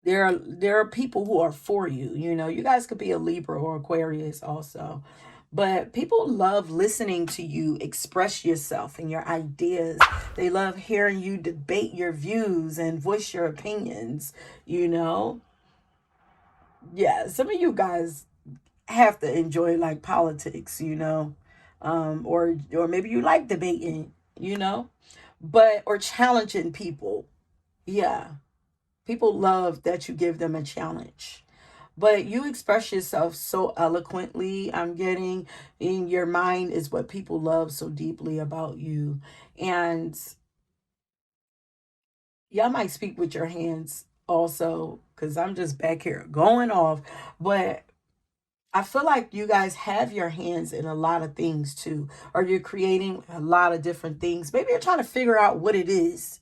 There are people who are for you. You guys could be a Libra or Aquarius also. But people love listening to you express yourself and your ideas. They love hearing you debate your views and voice your opinions. Yeah, some of you guys have to enjoy like politics. Or maybe you like debating, but or challenging people. Yeah. People love that you give them a challenge. But you express yourself so eloquently. I'm getting in your mind is what people love so deeply about you. And y'all might speak with your hands also, because I'm just back here going off. But I feel like you guys have your hands in a lot of things too, or you're creating a lot of different things. Maybe you're trying to figure out what it is,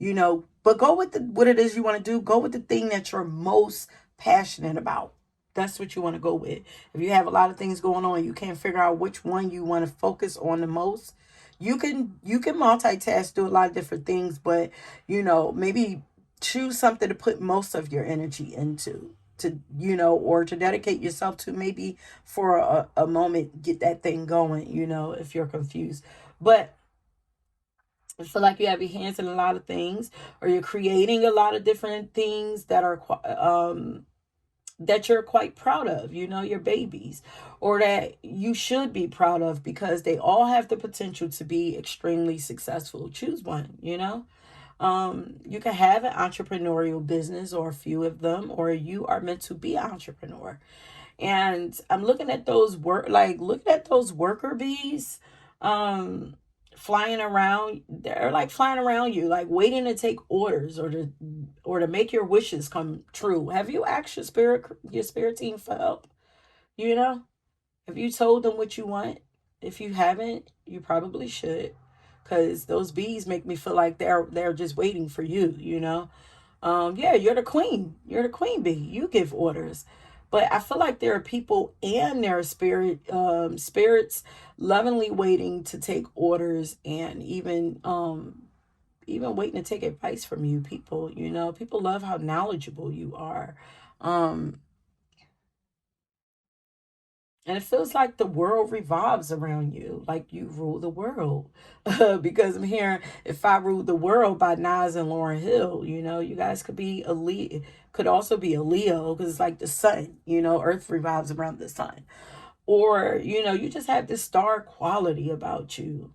but go with what it is you want to do. Go with the thing that you're most passionate about. That's what you want to go with. If you have a lot of things going on, you can't figure out which one you want to focus on the most. You can multitask, do a lot of different things, but maybe choose something to put most of your energy into or to dedicate yourself to, maybe for a moment, get that thing going, if you're confused. But I feel like you have your hands in a lot of things, or you're creating a lot of different things that you're quite proud of, your babies, or that you should be proud of, because they all have the potential to be extremely successful. Choose one. You can have an entrepreneurial business or a few of them, or you are meant to be an entrepreneur. And I'm looking at those worker bees, um, flying around. They're like flying around you, like waiting to take orders, or to make your wishes come true. Have you asked your spirit team for help? You know, have you told them what you want? If you haven't, you probably should, because those bees make me feel like they're just waiting for you. Yeah, you're the queen. You're the queen bee. You give orders. But I feel like there are people and their spirits lovingly waiting to take orders, and even waiting to take advice from you. People love how knowledgeable you are. Um, and it feels like the world revolves around you, like you rule the world. Because I'm hearing, if I ruled the world by Nas and Lauren Hill, you guys could also be a Leo, because it's like the sun, Earth revolves around the sun. Or, you just have this star quality about you.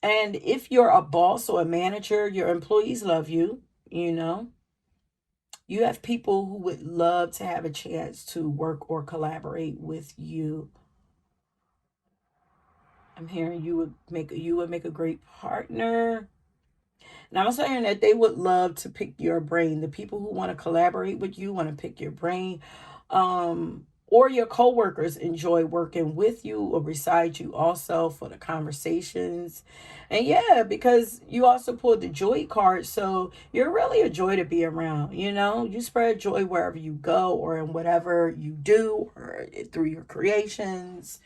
And if you're a boss or a manager, your employees love you. You have people who would love to have a chance to work or collaborate with you. I'm hearing you would make a great partner. And I'm saying that they would love to pick your brain. The people who want to collaborate with you want to pick your brain. Or your coworkers enjoy working with you or beside you also for the conversations. And yeah, because you also pulled the joy card, so you're really a joy to be around. You spread joy wherever you go or in whatever you do or through your creations.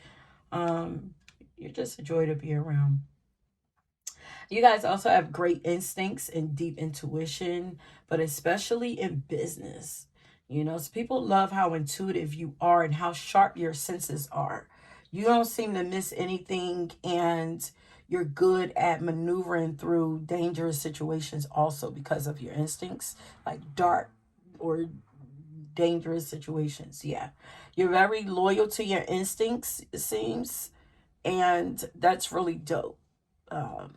Um, you're just a joy to be around. You guys also have great instincts and deep intuition, but especially in business. So people love how intuitive you are and how sharp your senses are. You don't seem to miss anything, and you're good at maneuvering through dangerous situations also because of your instincts, like dark or dangerous situations. Yeah. You're very loyal to your instincts, it seems, and that's really dope. Um,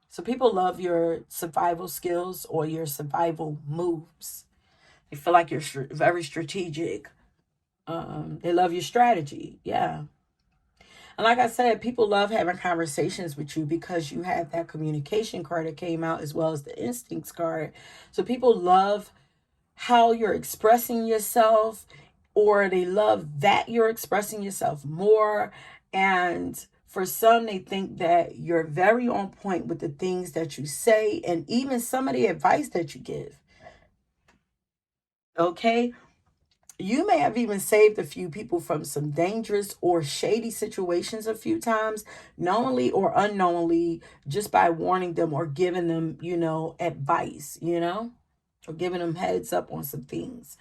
so people love your survival skills or your survival moves. They feel like you're very strategic. They love your strategy. Yeah. And like I said, people love having conversations with you because you have that communication card that came out as well as the instincts card. So people love how you're expressing yourself, or they love that you're expressing yourself more. And for some, they think that you're very on point with the things that you say and even some of the advice that you give. Okay. You may have even saved a few people from some dangerous or shady situations a few times, knowingly or unknowingly, just by warning them or giving them, advice, or giving them heads up on some things.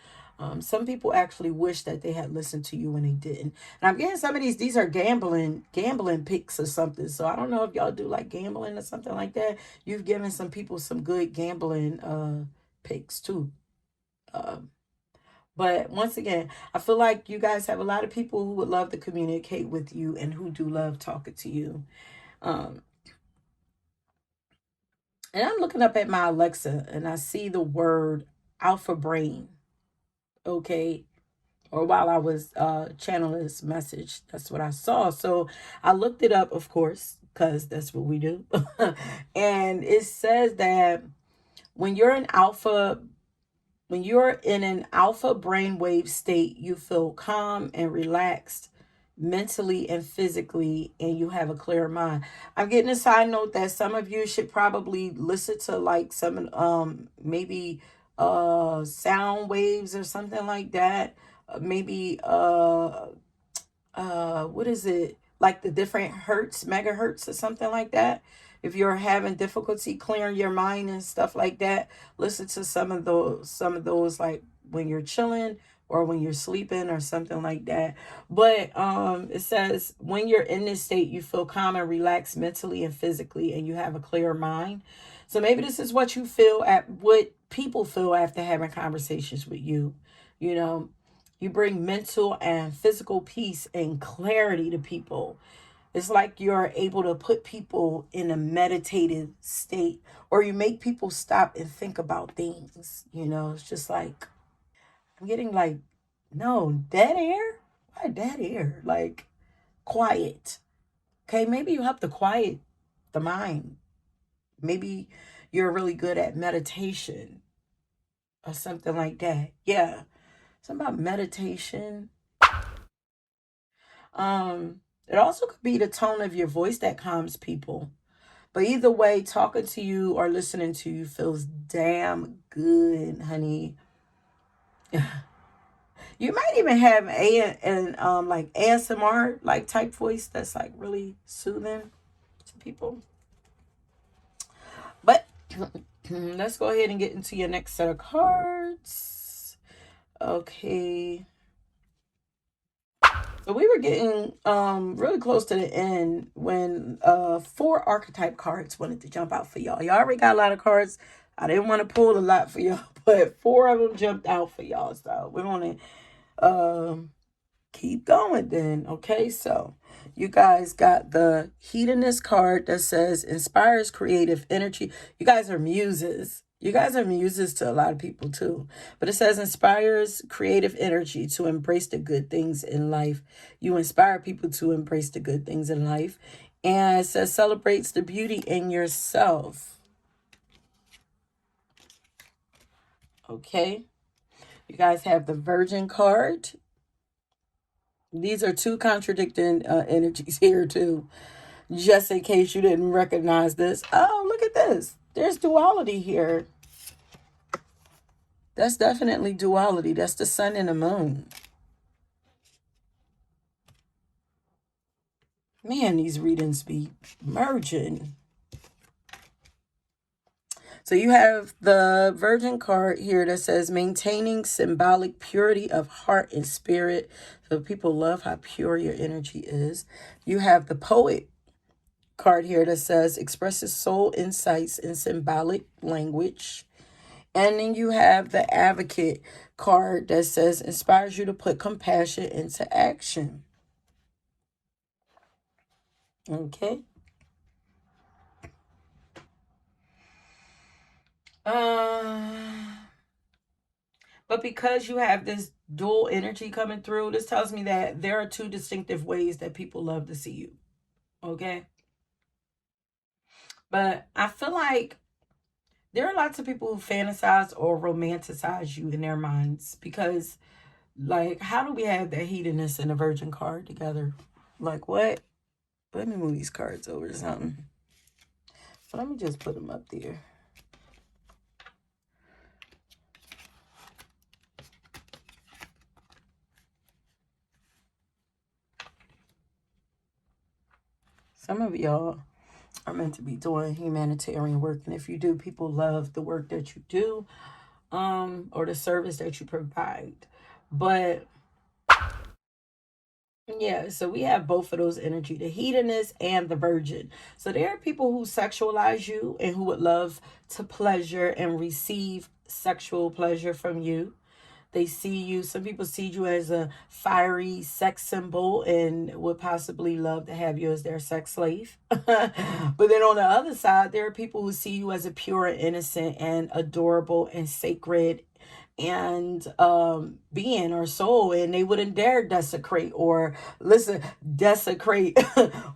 Some people actually wish that they had listened to you when they didn't. And I'm getting some of these are gambling picks or something. So I don't know if y'all do like gambling or something like that. You've given some people some good gambling picks too. Um, but once again, I feel like you guys have a lot of people who would love to communicate with you and who do love talking to you. Um, and I'm looking up at my Alexa and I see the word alpha brain. Okay. Or while I was channeling this message, that's what I saw. So I looked it up, of course, because that's what we do. And it says that when you're in alpha when you're in an alpha brainwave state, you feel calm and relaxed mentally and physically, and you have a clear mind. I'm getting a side note that some of you should probably listen to like some maybe sound waves or something like that. Maybe what is it, like the different hertz, megahertz or something like that. If you're having difficulty clearing your mind and stuff like that, listen to some of those like when you're chilling or when you're sleeping or something like that. But it says when you're in this state you feel calm and relaxed mentally and physically, and you have a clear mind. So maybe this is what you feel at what people feel after having conversations with you. you know you bring mental and physical peace and clarity to people. It's like you're able to put people in a meditative state, or you make people stop and think about things. It's just like, I'm getting like, no, dead air? Why dead air? Like, quiet. Okay, maybe you have to quiet the mind. Maybe you're really good at meditation or something like that. Yeah, something about meditation. It also could be the tone of your voice that calms people. But either way, talking to you or listening to you feels damn good, honey. You might even have like ASMR like type voice that's like really soothing to people. But let's go ahead and get into your next set of cards. Okay. So we were getting really close to the end when four archetype cards wanted to jump out for y'all. Y'all already got a lot of cards. I didn't want to pull a lot for y'all, but four of them jumped out for y'all. So we're gonna keep going then. Okay, so you guys got the hedonist card that says inspires creative energy. You guys are muses. You guys are muses to a lot of people too. But it says inspires creative energy to embrace the good things in life. You inspire people to embrace the good things in life. And it says celebrates the beauty in yourself. Okay. You guys have the Virgin card. These are two contradicting energies here too. Just in case you didn't recognize this. Oh, look at this. There's duality here. That's definitely duality. That's the sun and the moon. Man, these readings be merging. So you have the Virgin card here that says maintaining symbolic purity of heart and spirit. So people love how pure your energy is. You have the Poet card here that says expresses soul insights in symbolic language. And then you have the Advocate card that says inspires you to put compassion into action. Okay. But because you have this dual energy coming through, this tells me that there are two distinctive ways that people love to see you. Okay. But I feel like there are lots of people who fantasize or romanticize you in their minds because, like, how do we have the hedonist and the Virgin card together? Like, what? Let me move these cards over to something. So let me just put them up there. Some of y'all are meant to be doing humanitarian work. And if you do, people love the work that you do, or the service that you provide. But yeah, so we have both of those energy, the hedonist and the virgin. So there are people who sexualize you and who would love to pleasure and receive sexual pleasure from you. They see you, some people see you as a fiery sex symbol and would possibly love to have you as their sex slave. But then on the other side, there are people who see you as a pure and innocent and adorable and sacred and being or soul, and they wouldn't dare desecrate or desecrate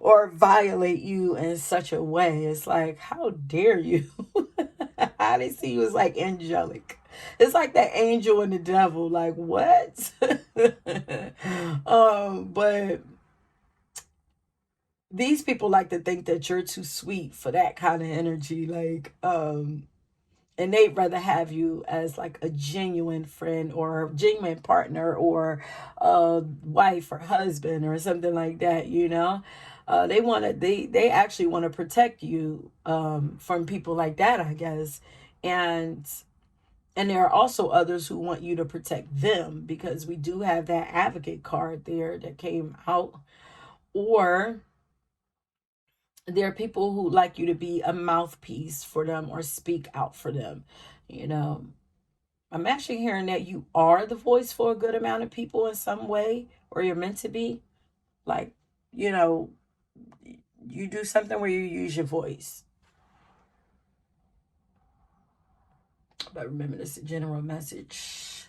or violate you in such a way. It's like, how dare you? How they see you as like angelic. It's like that angel and the devil. Like, what? But these people like to think that you're too sweet for that kind of energy. Like, and they'd rather have you as like a genuine friend or a genuine partner or a wife or husband or something like that, you know. They actually want to protect you from people like that, I guess. And there are also others who want you to protect them, because we do have that Advocate card there that came out. Or there are people who like you to be a mouthpiece for them or speak out for them. You know, I'm actually hearing that you are the voice for a good amount of people in some way, or you're meant to be. Like, you know, you do something where you use your voice. But remember, this is a general message.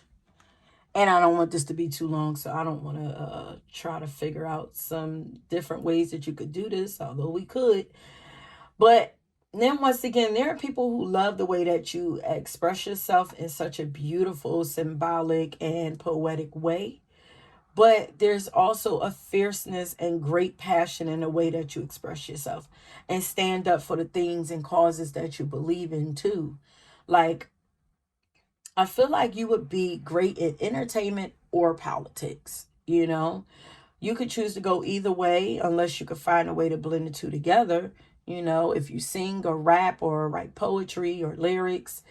And I don't want this to be too long, so I don't want to try to figure out some different ways that you could do this, although we could. But then once again, there are people who love the way that you express yourself in such a beautiful, symbolic, and poetic way. But there's also a fierceness and great passion in the way that you express yourself and stand up for the things and causes that you believe in too. Like, I feel like you would be great in entertainment or politics, you know? You could choose to go either way unless you could find a way to blend the two together. You know, if you sing or rap or write poetry or lyrics,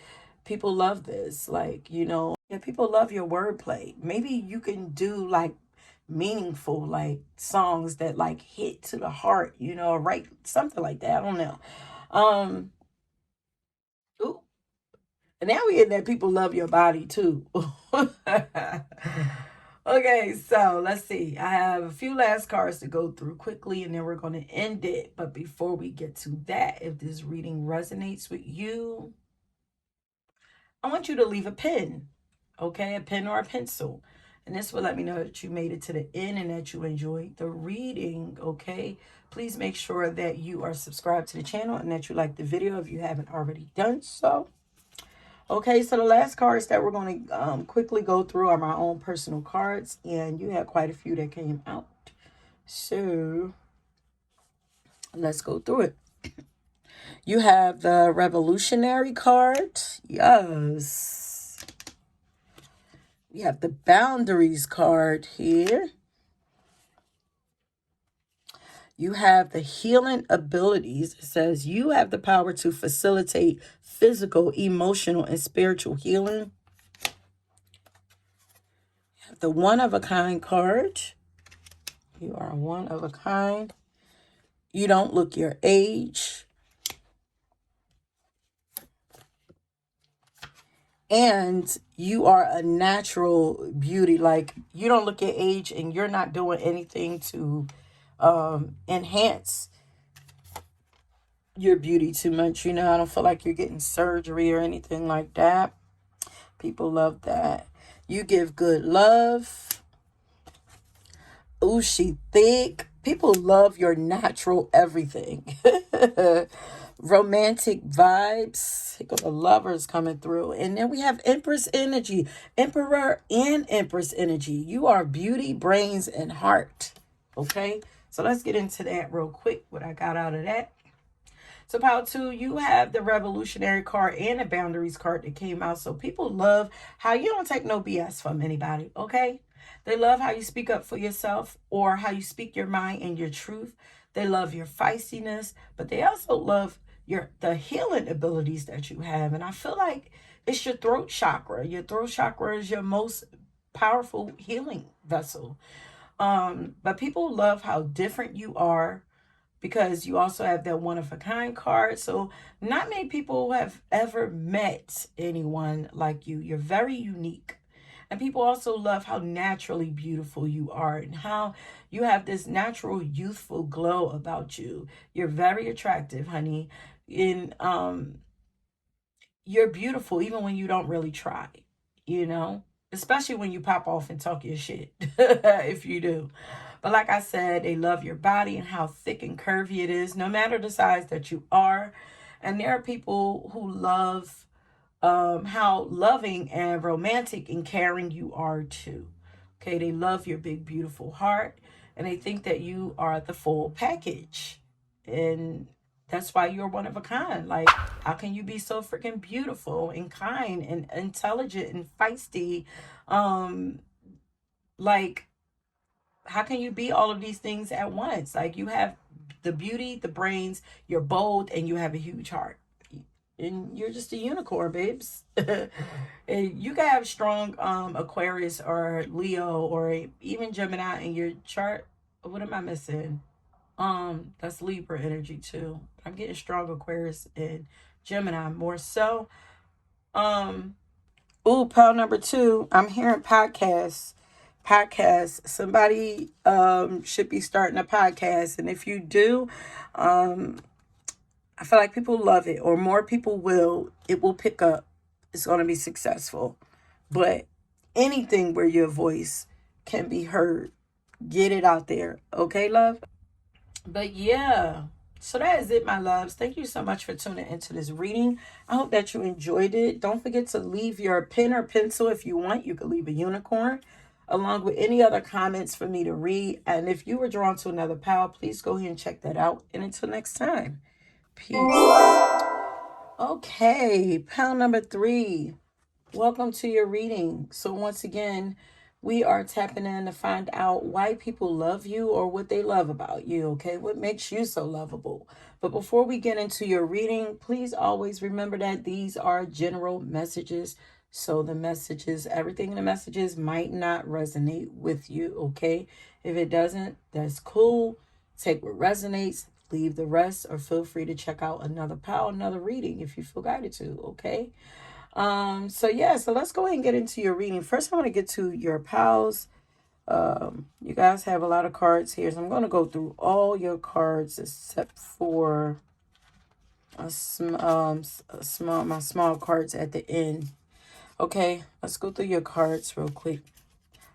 people love this. Like, you know, yeah, people love your wordplay. Maybe you can do like meaningful like songs that like hit to the heart, you know, write something like that. I don't know. Um, ooh, and now we in that people love your body too. Okay, so let's see. I have a few last cards to go through quickly and then we're going to end it. But before we get to that, if this reading resonates with you, I want you to leave a pen, okay? A pen or a pencil. And this will let me know that you made it to the end and that you enjoyed the reading, okay? Please make sure that you are subscribed to the channel and that you like the video if you haven't already done so. Okay, so the last cards that we're going to quickly go through are my own personal cards. And you had quite a few that came out. So let's go through it. You have the Revolutionary card. Yes. We have the Boundaries card here. You have the Healing Abilities. It says you have the power to facilitate physical, emotional, and spiritual healing. You have the One of a Kind card. You are one of a kind. You don't look your age. And you are a natural beauty. Like, you don't look your age and you're not doing anything to enhance your beauty too much. You know, I don't feel like you're getting surgery or anything like that. People love that. You give good love. Ooh, she thick. People love your natural everything. Romantic vibes. Here go the lovers coming through. And then we have Empress energy. Emperor and Empress energy. You are beauty, brains, and heart. Okay? So let's get into that real quick. What I got out of that. So pile 2, you have the Revolutionary card and the Boundaries card that came out. So people love how you don't take no BS from anybody, okay? They love how you speak up for yourself or how you speak your mind and your truth. They love your feistiness, but they also love the healing abilities that you have. And I feel like it's your throat chakra. Your throat chakra is your most powerful healing vessel. But people love how different you are, because you also have that one of a kind card. So not many people have ever met anyone like you. You're very unique. And people also love how naturally beautiful you are and how you have this natural youthful glow about you. You're very attractive, honey. And you're beautiful even when you don't really try, you know? Especially when you pop off and talk your shit, if you do. But like I said, they love your body and how thick and curvy it is, no matter the size that you are. And there are people who love how loving and romantic and caring you are too. Okay, they love your big, beautiful heart, and they think that you are the full package. And that's why you're one of a kind. Like, how can you be so freaking beautiful and kind and intelligent and feisty? Um, like, how can you be all of these things at once? Like, you have the beauty, the brains, you're bold, and you have a huge heart. And you're just a unicorn, babes. And you can have strong Aquarius or Leo or even Gemini in your chart. What am I missing? That's Libra energy too. I'm getting strong Aquarius and Gemini more so. Ooh, pile number 2. I'm hearing podcasts. Somebody should be starting a podcast. And if you do, I feel like people love it, or more people will. It will pick up. It's going to be successful. But anything where your voice can be heard, get it out there. Okay, love? But yeah, so that is it, my loves. Thank you so much for tuning into this reading. I hope that you enjoyed it. Don't forget to leave your pen or pencil if you want. You could leave a unicorn along with any other comments for me to read. And if you were drawn to another pile, please go ahead and check that out. And until next time, peace. Okay, pile number 3. Welcome to your reading. So once again, we are tapping in to find out why people love you or what they love about you, okay? What makes you so lovable. But before we get into your reading, please always remember that these are general messages. So the messages, everything in the messages might not resonate with you, okay? If it doesn't, that's cool. Take what resonates, leave the rest, or feel free to check out another pile, another reading if you feel guided to, okay? So let's go ahead and get into your reading. First, I want to get to your pals. You guys have a lot of cards here, so I'm going to go through all your cards except for my small cards at the end. Okay, let's go through your cards real quick.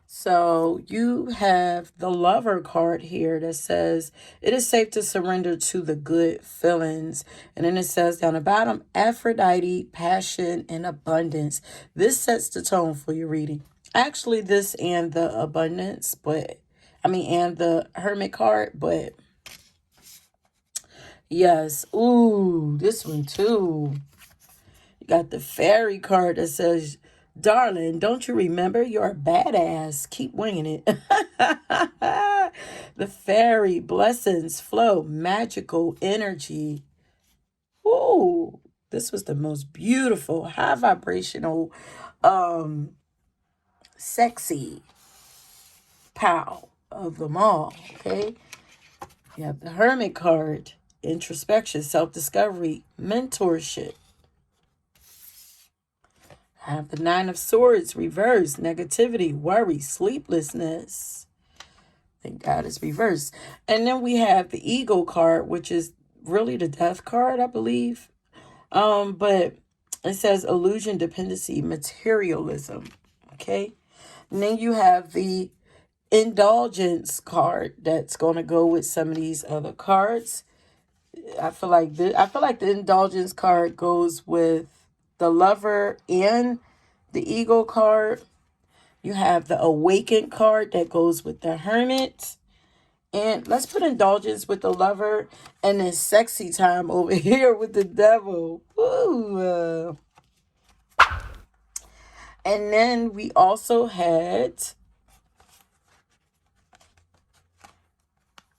So you have the Lover card here that says, it is safe to surrender to the good feelings. And then it says down the bottom, Aphrodite, passion, and abundance. This sets the tone for your reading. Actually, this and the abundance, and the Hermit card, but yes. Ooh, this one too. You got the Fairy card that says, darling, don't you remember you're a badass? Keep winging it. The Fairy, blessings, flow, magical energy. Ooh, this was the most beautiful, high vibrational, sexy pow of them all. Okay. You have the Hermit card, introspection, self-discovery, mentorship. I have the Nine of Swords, reverse, negativity, worry, sleeplessness. Thank God it's reversed. And then we have the Ego card, which is really the Death card, I believe. But it says illusion, dependency, materialism. Okay. And then you have the Indulgence card that's going to go with some of these other cards. I feel like the Indulgence card goes with the Lover and the Ego card. You have the Awakened card that goes with the Hermit. And let's put Indulgence with the Lover and then Sexy Time over here with the Devil. Ooh. And then we also had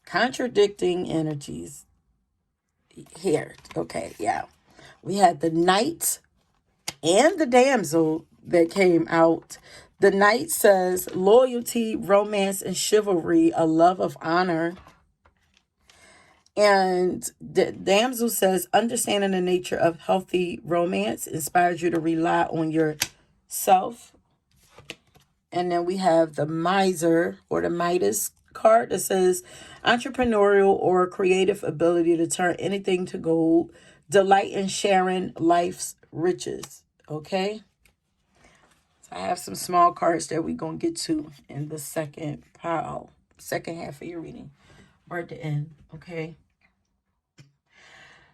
contradicting energies here. Okay, yeah. We had the Knight and the Damsel that came out. The Knight says loyalty, romance, and chivalry, a love of honor. And the Damsel says understanding the nature of healthy romance inspires you to rely on yourself. And then we have the Miser or the Midas card that says entrepreneurial or creative ability to turn anything to gold, delight in sharing life's riches. Okay. So I have some small cards that we're going to get to in the second pile, second half of your reading, or at the end. Okay.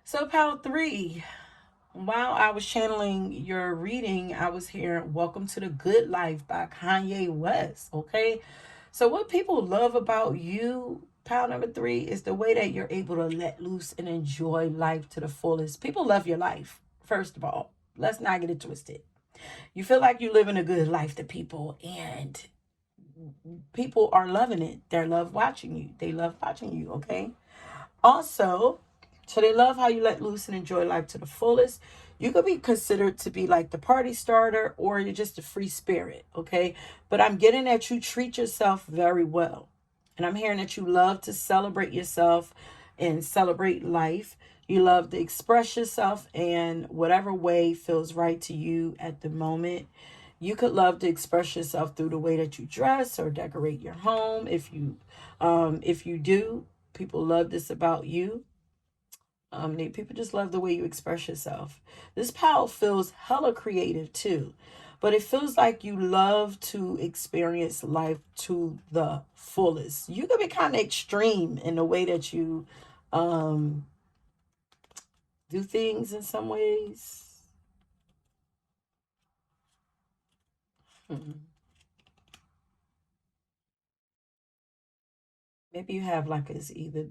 So pile 3. While I was channeling your reading, I was hearing Welcome to the Good Life by Kanye West. Okay. So what people love about you, pile number 3, is the way that you're able to let loose and enjoy life to the fullest. People love your life, first of all. Let's not get it twisted. You feel like you're living a good life to people, and people are loving it. They love watching you. They love watching you, okay? Also, so they love how you let loose and enjoy life to the fullest. You could be considered to be like the party starter, or you're just a free spirit, okay? But I'm getting that you treat yourself very well. And I'm hearing that you love to celebrate yourself and celebrate life. You love to express yourself in whatever way feels right to you at the moment. You could love to express yourself through the way that you dress or decorate your home. If you do, people love this about you. People just love the way you express yourself. This pile feels hella creative too, but it feels like you love to experience life to the fullest. You can be kind of extreme in the way that you um, do things in some ways. Mhm. Maybe you have like it's either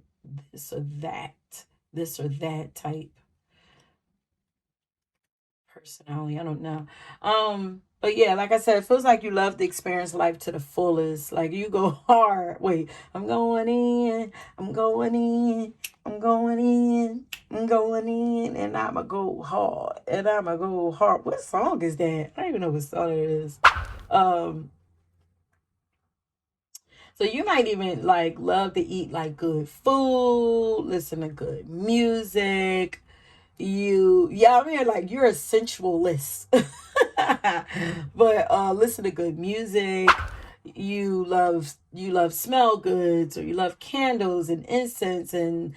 this or that, this or that type personality. I don't know. But yeah, like I said, it feels like you love to experience life to the fullest. Like you go hard. Wait, I'm going in, I'm going in, I'm going in, I'm going in, and I'ma go hard. And I'ma go hard. What song is that? I don't even know what song it is. Um, so you might even like love to eat like good food, listen to good music. I mean, like you're a sensualist. But listen to good music. You love smell goods, or you love candles and incense and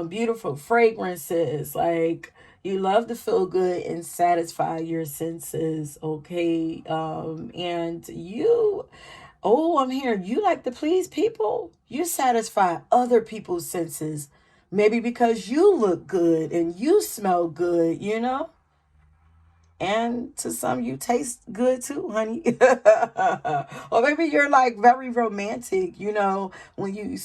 beautiful fragrances. Like You love to feel good and satisfy your senses, okay? And you, oh, I'm hearing you like to please people. You satisfy other people's senses. Maybe because you look good and you smell good, you know? And to some, you taste good too, honey. Or maybe you're like very romantic, you know, maybe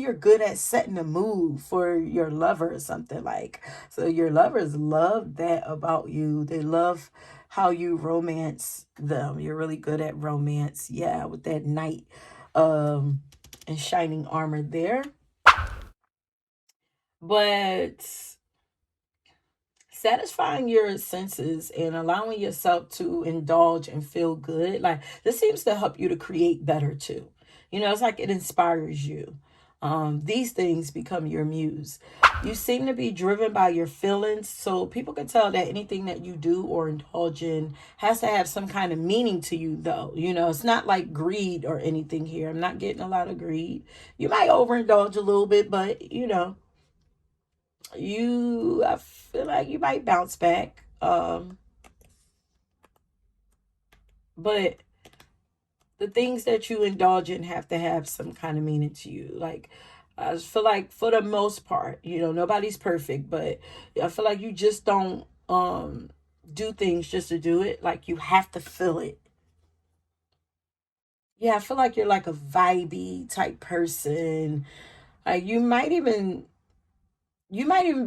you're good at setting the mood for your lover or something like. So your lovers love that about you. They love how you romance them. You're really good at romance. Yeah, with that knight um and shining armor there. But satisfying your senses and allowing yourself to indulge and feel good, like this seems to help you to create better too. You know, it's like it inspires you. These things become your muse. You seem to be driven by your feelings, so people can tell that anything that you do or indulge in has to have some kind of meaning to you, though. You know, it's not like greed or anything here. I'm not getting a lot of greed. You might overindulge a little bit, but you know, I feel like you might bounce back. But the things that you indulge in have to have some kind of meaning to you. Like I feel like for the most part, you know, nobody's perfect, but I feel like you just don't do things just to do it. Like you have to feel it. Yeah, I feel like you're like a vibey type person. Like you might even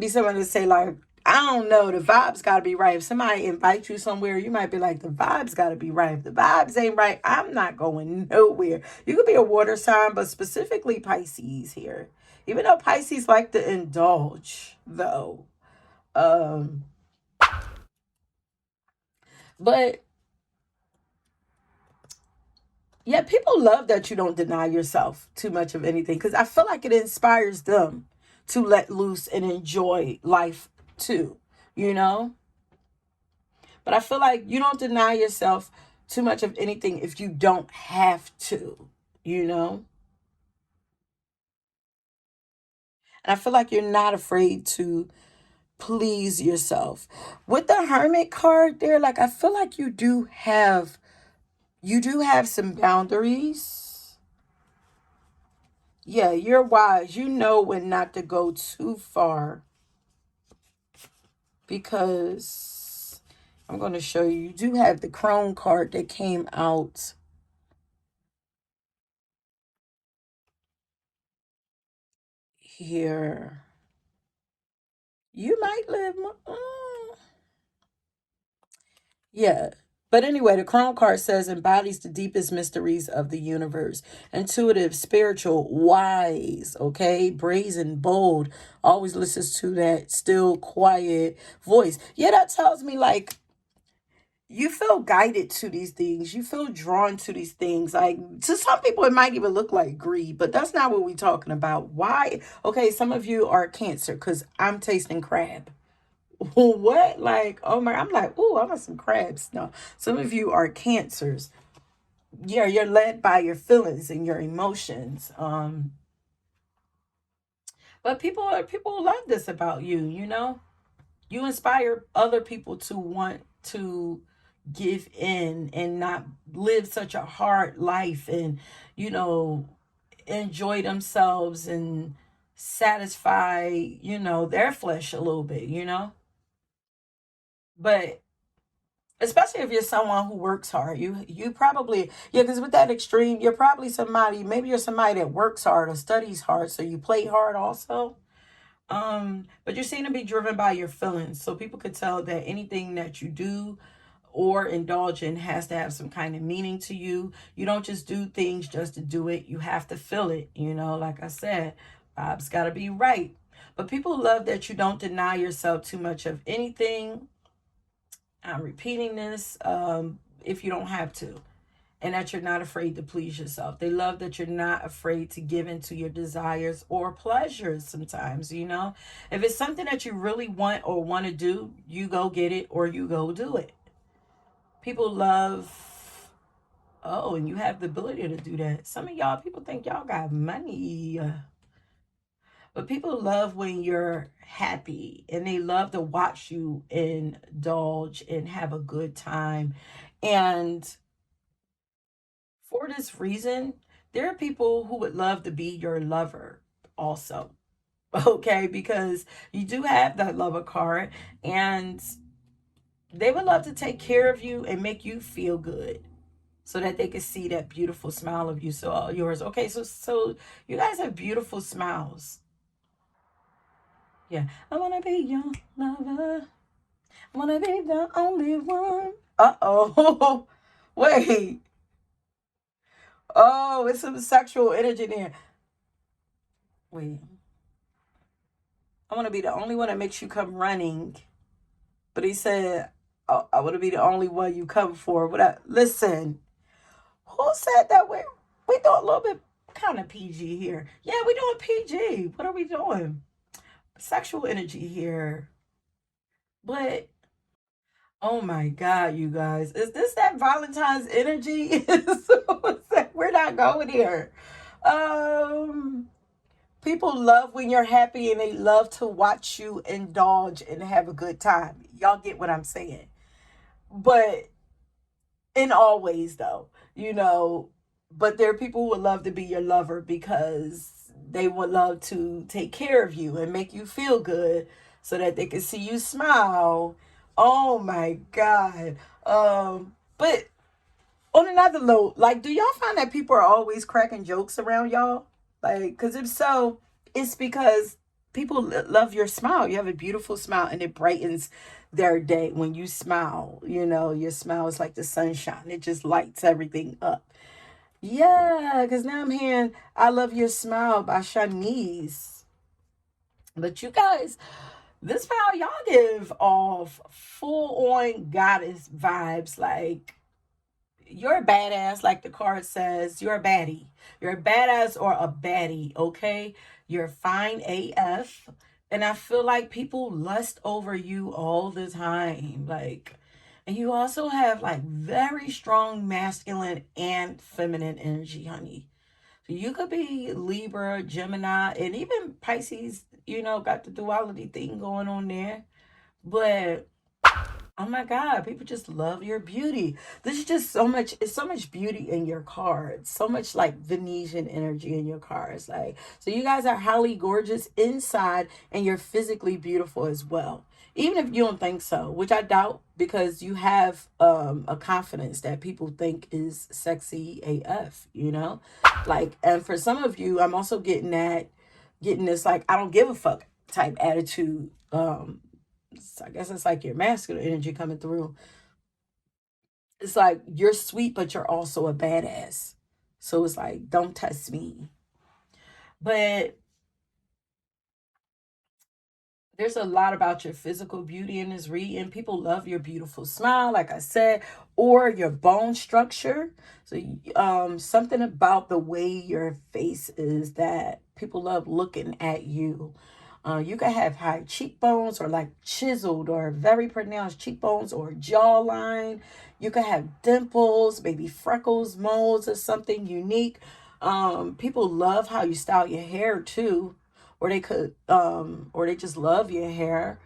be someone to say like, I don't know, the vibes got to be right. If somebody invites you somewhere, you might be like, the vibes got to be right. If the vibes ain't right, I'm not going nowhere. You could be a water sign, but specifically Pisces here. Even though Pisces like to indulge, though. Um, but yeah, people love that you don't deny yourself too much of anything because I feel like it inspires them to let loose and enjoy life too, you know? But I feel like you don't deny yourself too much of anything if you don't have to, you know? And I feel like you're not afraid to please yourself. With the Hermit card there, like I feel like you do have some boundaries. Yeah, you're wise. You know when not to go too far because I'm going to show you. You do have the Crone card that came out here. You might live. Yeah. But anyway, the Crown card says embodies the deepest mysteries of the universe. Intuitive, spiritual, wise, okay? Brazen, bold. Always listens to that still, quiet voice. Yeah, that tells me like you feel guided to these things. You feel drawn to these things. Like to some people, it might even look like greed, but that's not what we're talking about. Why? Okay, some of you are Cancer because I'm tasting crab. What? Like, oh my, I'm like, oh, I want some crabs. No, some of you are Cancers. Yeah, you're led by your feelings and your emotions. But people love this about you, you know? You inspire other people to want to give in and not live such a hard life and, you know, enjoy themselves and satisfy, you know, their flesh a little bit, you know? But especially if you're someone who works hard, you probably, yeah, because with that extreme, you're probably somebody, maybe you're somebody that works hard or studies hard, so you play hard also. But you seem to be driven by your feelings, so people could tell that anything that you do or indulge in has to have some kind of meaning to you. You don't just do things just to do it. You have to feel it, you know, like I said, vibes got to be right. But people love that you don't deny yourself too much of anything. I'm repeating this if you don't have to, and that you're not afraid to please yourself. They love that you're not afraid to give into your desires or pleasures sometimes, you know. If it's something that you really want or want to do, you go get it or you go do it. People love, oh, and you have the ability to do that. Some of y'all, people think y'all got money. But people love when you're happy, and they love to watch you indulge and have a good time. And for this reason, there are people who would love to be your lover also. Okay, because you do have that lover card, and they would love to take care of you and make you feel good so that they can see that beautiful smile of you. So all yours. Okay, so you guys have beautiful smiles. Yeah. I wanna be your lover. I wanna be the only one. Uh-oh. Wait. Oh, it's some sexual energy there. Wait. I wanna be the only one that makes you come running. But he said, oh, I wanna be the only one you come for. Listen, who said that? We doing a little bit kind of PG here. Yeah, we doing PG. What are we doing? Sexual energy here. But oh my God, you guys. Is this that Valentine's energy? We're not going here. Um, People love when you're happy, and they love to watch you indulge and have a good time. Y'all get what I'm saying. But in all ways though, but there are people who would love to be your lover because they would love to take care of you and make you feel good so that they can see you smile. Oh my God. But on another note, like, do y'all find that people are always cracking jokes around y'all? Like, because if so, it's because people love your smile. You have a beautiful smile, and it brightens their day when you smile. Your smile is like the sunshine, it just lights everything up. Yeah, because now I'm hearing I Love Your Smile by Shanice. But you guys, this file, y'all give off full on goddess vibes. Like, you're a badass, like the card says. You're a baddie. You're a badass or a baddie, okay? You're fine AF. And I feel like people lust over you all the time. Like, and you also have like very strong masculine and feminine energy, honey. So you could be Libra, Gemini, and even Pisces, got the duality thing going on there. But oh my God, people just love your beauty. There's just it's so much beauty in your cards. So much like Venetian energy in your cards. Like, so you guys are highly gorgeous inside, and you're physically beautiful as well. Even if you don't think so, which I doubt, because you have a confidence that people think is sexy AF. Like, and for some of you, I'm also getting this like I don't give a fuck type attitude. I guess it's like your masculine energy coming through. It's like you're sweet, but you're also a badass. So it's like, don't test me. But there's a lot about your physical beauty in this reading. People love your beautiful smile, like I said, or your bone structure. So, something about the way your face is that people love looking at you. You can have high cheekbones, or like chiseled or very pronounced cheekbones or jawline. You can have dimples, maybe freckles, moles, or something unique. People love how you style your hair too, or they just love your hair.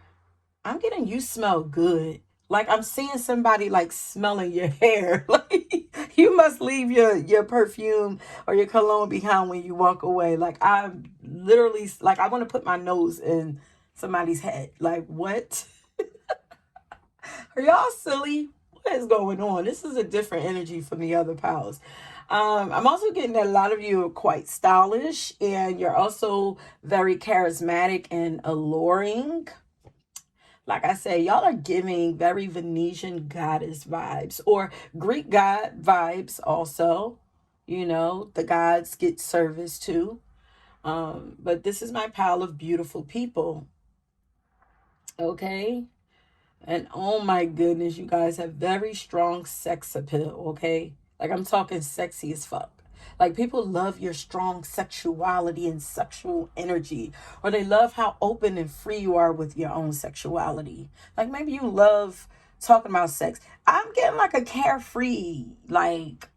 I'm getting you smell good. Like, I'm seeing somebody like smelling your hair. Like, you must leave your perfume or your cologne behind when you walk away. Like, I'm literally like, I want to put my nose in somebody's head. Like, what? Are y'all silly? What is going on? This is a different energy from the other pals. I'm also getting that a lot of you are quite stylish, and you're also very charismatic and alluring. Like I say, y'all are giving very Venetian goddess vibes, or Greek god vibes also. The gods get service too. But this is my pile of beautiful people. Okay. And oh my goodness, you guys have very strong sex appeal, okay? Like, I'm talking sexy as fuck. Like, people love your strong sexuality and sexual energy, or they love how open and free you are with your own sexuality. Like, maybe you love talking about sex. I'm getting like a carefree, like,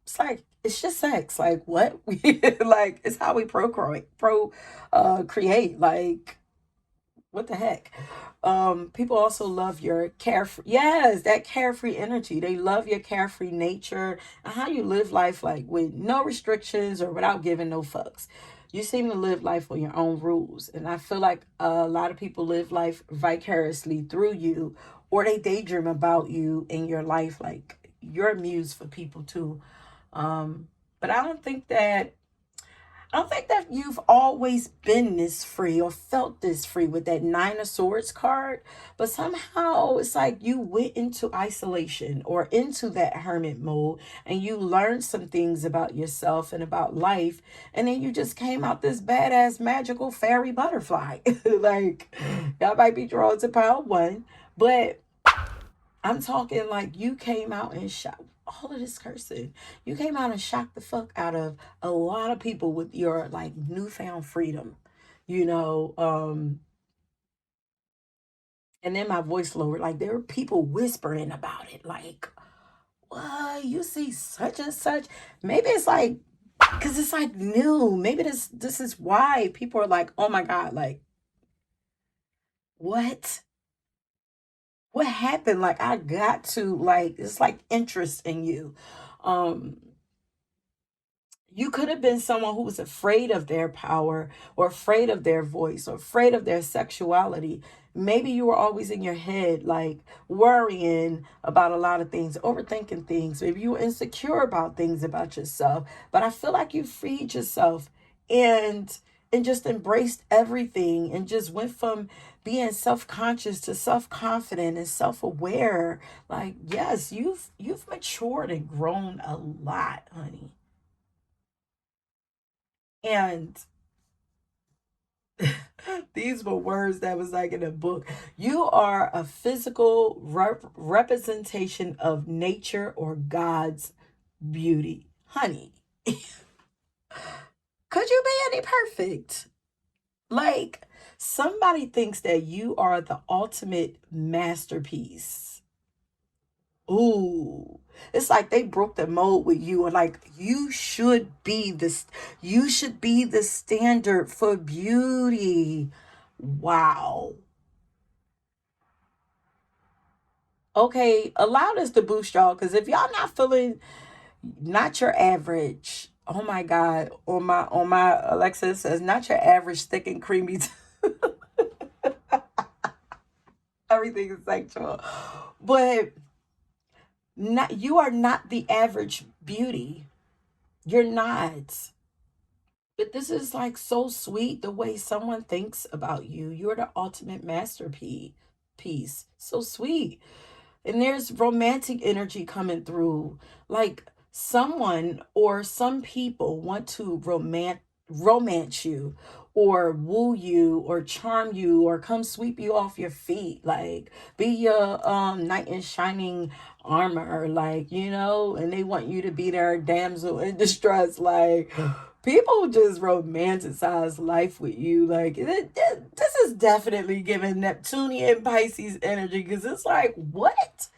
it's just sex. Like what? Like it's how we create. Like what the heck? People also love your carefree, yes, that carefree energy. They love your carefree nature and how you live life like with no restrictions or without giving no fucks. You seem to live life on your own rules. And I feel like a lot of people live life vicariously through you, or they daydream about you in your life. Like you're a muse for people too. But I don't think that you've always been this free or felt this free with that Nine of Swords card, but somehow it's like you went into isolation or into that hermit mode and you learned some things about yourself and about life, and then you just came out this badass magical fairy butterfly. Like, y'all might be drawn to pile one, but I'm talking like you came out and shot all of this cursing. You came out and shocked the fuck out of a lot of people with your like newfound freedom, you know. And then my voice lowered. Like there were people whispering about it. Like, what? You see such and such? Maybe it's like because it's like new. Maybe this is why people are like, oh my God, like what? What happened? Like I got to like it's like interest in you. Um you could have been someone who was afraid of their power or afraid of their voice or afraid of their sexuality. Maybe you were always in your head, like worrying about a lot of things, overthinking things. Maybe you were insecure about things about yourself. But I feel like you freed yourself and just embraced everything and just went from being self-conscious to self-confident and self-aware. Like, yes, you've matured and grown a lot, honey. And these were words that was like in a book. You are a physical representation of nature or God's beauty. Honey, could you be any perfect? Like, somebody thinks that you are the ultimate masterpiece. Ooh. It's like they broke the mold with you and like you should be the standard for beauty. Wow. Okay, allow this to boost y'all because if y'all not feeling not your average, oh my God, on my Alexa it says not your average thick and creamy. Everything is sexual. But not you are not the average beauty. You're not. But this is like so sweet the way someone thinks about you. You're the ultimate masterpiece. Piece. So sweet. And there's romantic energy coming through. Like someone or some people want to romance you or woo you or charm you or come sweep you off your feet, like be your knight in shining armor, like, you know, and they want you to be their damsel in distress. Like people just romanticize life with you. Like this is definitely giving Neptunian Pisces energy because it's like what.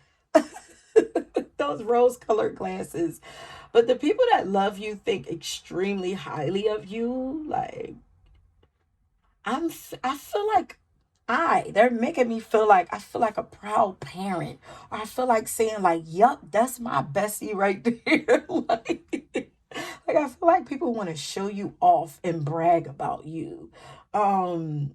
Those rose colored glasses. But the people that love you think extremely highly of you. Like I feel like they're making me feel like I feel like a proud parent. Or I feel like saying like, yup, that's my bestie right there. Like I feel like people want to show you off and brag about you. Um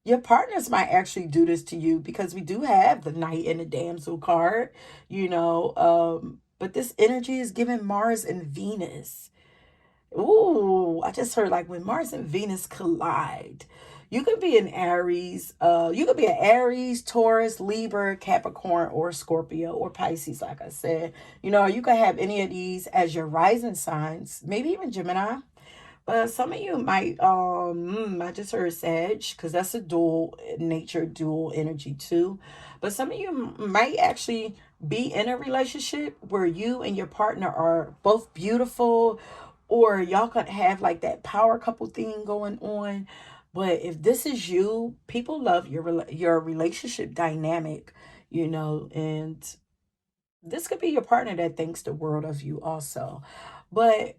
your partners might actually do this to you because we do have the knight and the damsel card, you know. But this energy is giving Mars and Venus. Ooh, I just heard like when Mars and Venus collide, you could be an Aries, you could be an Aries, Taurus, Libra, Capricorn, or Scorpio, or Pisces, like I said. You know, you could have any of these as your rising signs, maybe even Gemini. But some of you might, I just heard Sag, because that's a dual nature, dual energy too. But some of you might actually be in a relationship where you and your partner are both beautiful, or y'all could have like that power couple thing going on. But if this is you, people love your relationship dynamic, you know, and this could be your partner that thinks the world of you also. But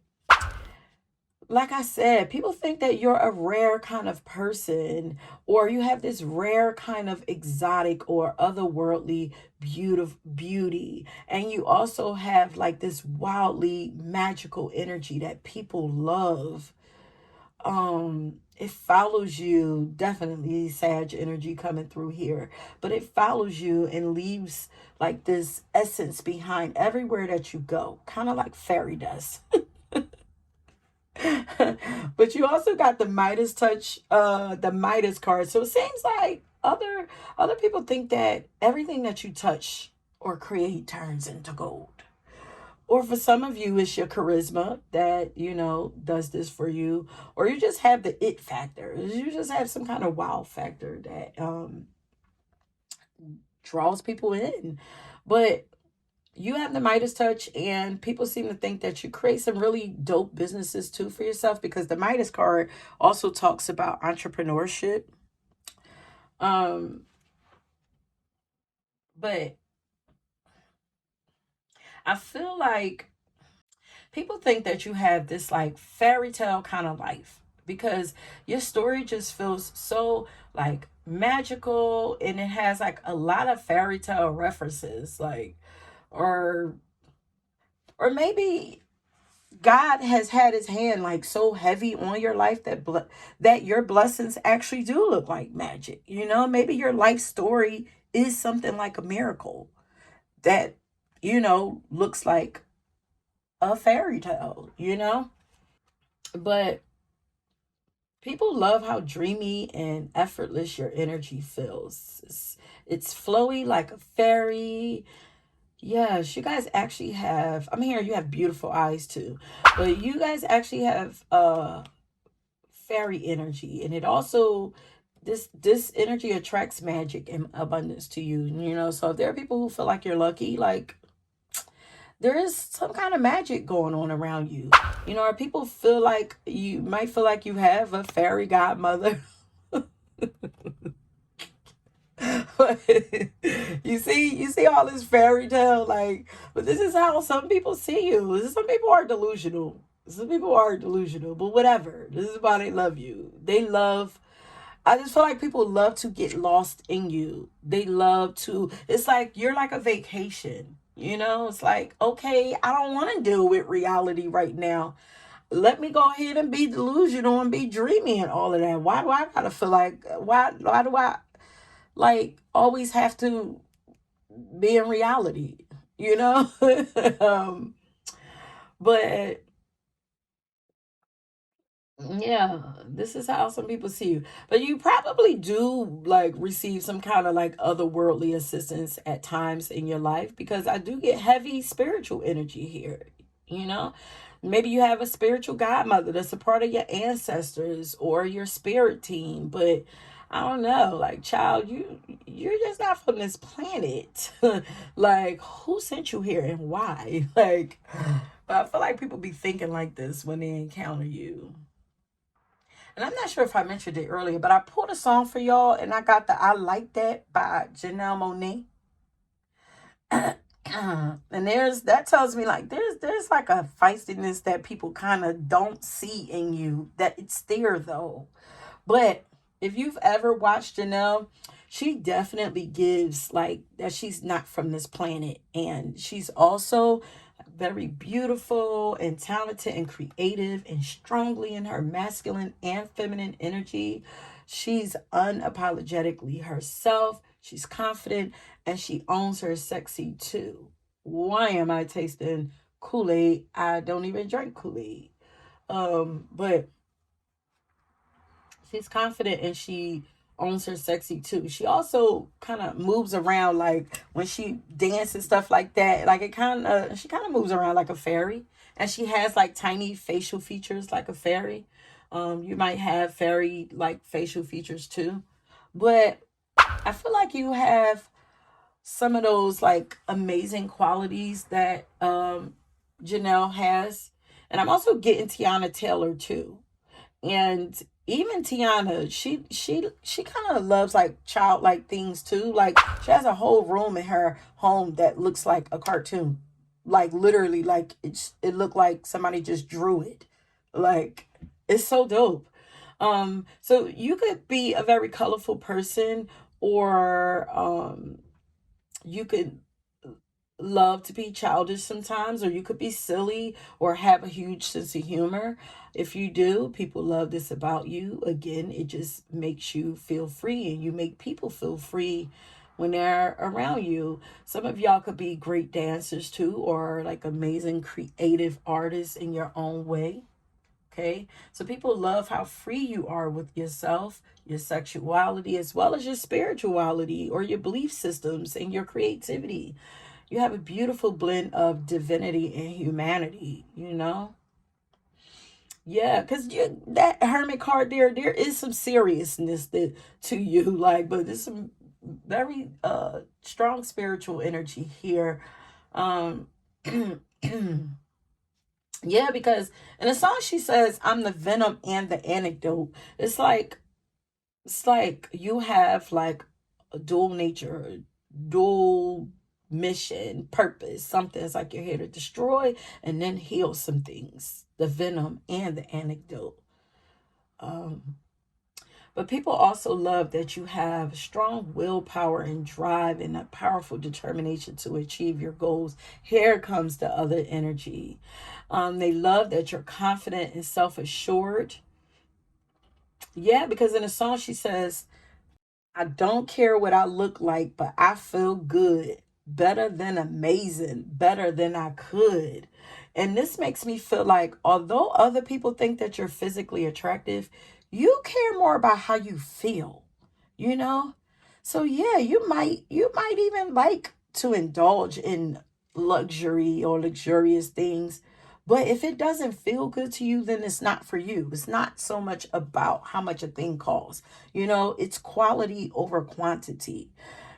like I said, people think that you're a rare kind of person, or you have this rare kind of exotic or otherworldly beauty. And you also have like this wildly magical energy that people love. It follows you, definitely Sag energy coming through here, but it follows you and leaves like this essence behind everywhere that you go, kind of like fairy dust. But you also got the Midas touch, the Midas card. So it seems like other people think that everything that you touch or create turns into gold. Or for some of you, it's your charisma that, does this for you. Or you just have the it factor. You just have some kind of wow factor that draws people in. But you have the Midas touch, and people seem to think that you create some really dope businesses too for yourself, because the Midas card also talks about entrepreneurship. Um, but I feel like people think that you have this like fairy tale kind of life because your story just feels so like magical, and it has like a lot of fairy tale references, like, or maybe God has had his hand like so heavy on your life that that your blessings actually do look like magic. Maybe your life story is something like a miracle that looks like a fairy tale. But people love how dreamy and effortless your energy feels. It's flowy like a fairy. Yes, you guys actually have, I'm hearing you have beautiful eyes too. But you guys actually have fairy energy, and it also, this energy attracts magic and abundance to you. So if there are people who feel like you're lucky, like there is some kind of magic going on around you. Or people feel like you might feel like you have a fairy godmother. you see all this fairy tale, like, but this is how some people see you. Some people are delusional. Some people are delusional, but whatever. This is why they love you. I just feel like people love to get lost in you. They love to, it's like you're like a vacation. It's like, okay, I don't want to deal with reality right now. Let me go ahead and be delusional and be dreamy and all of that. Why do I gotta feel like, why do I like always have to be in reality? You know? But yeah, this is how some people see you. But you probably do like receive some kind of like otherworldly assistance at times in your life, because I do get heavy spiritual energy here. You know, maybe you have a spiritual godmother that's a part of your ancestors or your spirit team, but I don't know, like, child, you're just not from this planet. Like, who sent you here and why? Like, but I feel like people be thinking like this when they encounter you. And I'm not sure if I mentioned it earlier, but I pulled a song for y'all, and I got the I Like That by Janelle Monáe. And that tells me like there's like a feistiness that people kind of don't see in you, that it's there though. But if you've ever watched Janelle, she definitely gives like that she's not from this planet. And she's also very beautiful and talented and creative and strongly in her masculine and feminine energy. She's unapologetically herself. She's confident and she owns her sexy too. Why am I tasting Kool-Aid? I don't even drink Kool-Aid. But she's confident and she owns her sexy too. She also kind of moves around, like when she dances stuff like that. Like she kind of moves around like a fairy, and she has like tiny facial features like a fairy. You might have fairy like facial features too, but I feel like you have some of those like amazing qualities that Janelle has, and I'm also getting Tiana Taylor too. And even Tiana, she kind of loves like childlike things too. Like she has a whole room in her home that looks like a cartoon, like literally, like it looked like somebody just drew it. Like it's so dope. So you could be a very colorful person, or you could love to be childish sometimes, or you could be silly or have a huge sense of humor. If you do, people love this about you. Again, it just makes you feel free, and you make people feel free when they're around you. Some of y'all could be great dancers too, or like amazing creative artists in your own way. Okay, so people love how free you are with yourself, your sexuality, as well as your spirituality or your belief systems and your creativity. You have a beautiful blend of divinity and humanity, you know? Yeah, because you that hermit card there is some seriousness to you, like, but there's some very strong spiritual energy here. Um yeah, because in the song she says, I'm the venom and the antidote. It's like you have like a dual nature, dual mission, purpose, something. It's like you're here to destroy and then heal some things, the venom and the anecdote. Um, but people also love that you have strong willpower and drive and a powerful determination to achieve your goals. Here comes the other energy. They love that you're confident and self assured. Yeah, because in the song she says, I don't care what I look like, but I feel good. Better than amazing. Better than I could. And this makes me feel like although other people think that you're physically attractive, you care more about how you feel, you know? So yeah, you might even like to indulge in luxury or luxurious things. But if it doesn't feel good to you, then it's not for you. It's not so much about how much a thing costs. It's quality over quantity.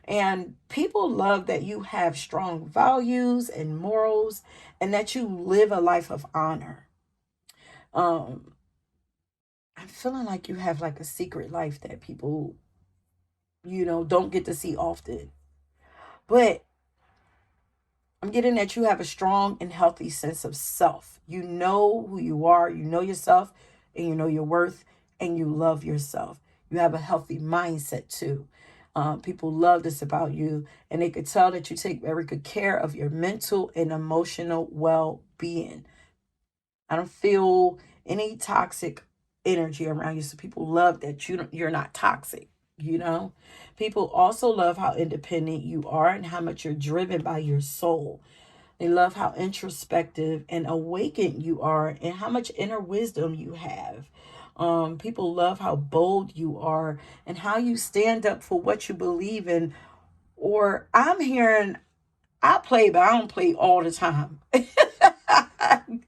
And people love that you have strong values and morals and that you live a life of honor. Um, I'm feeling like you have like a secret life that people, don't get to see often. But I'm getting that you have a strong and healthy sense of self. You know who you are, you know yourself, and you know your worth, and you love yourself. You have a healthy mindset too. People love this about you, and they could tell that you take very good care of your mental and emotional well being. I don't feel any toxic energy around you. So people love that you're not toxic, you know? People also love how independent you are and how much you're driven by your soul. They love how introspective and awakened you are and how much inner wisdom you have. People love how bold you are and how you stand up for what you believe in. Or I'm hearing, I play, but I don't play all the time.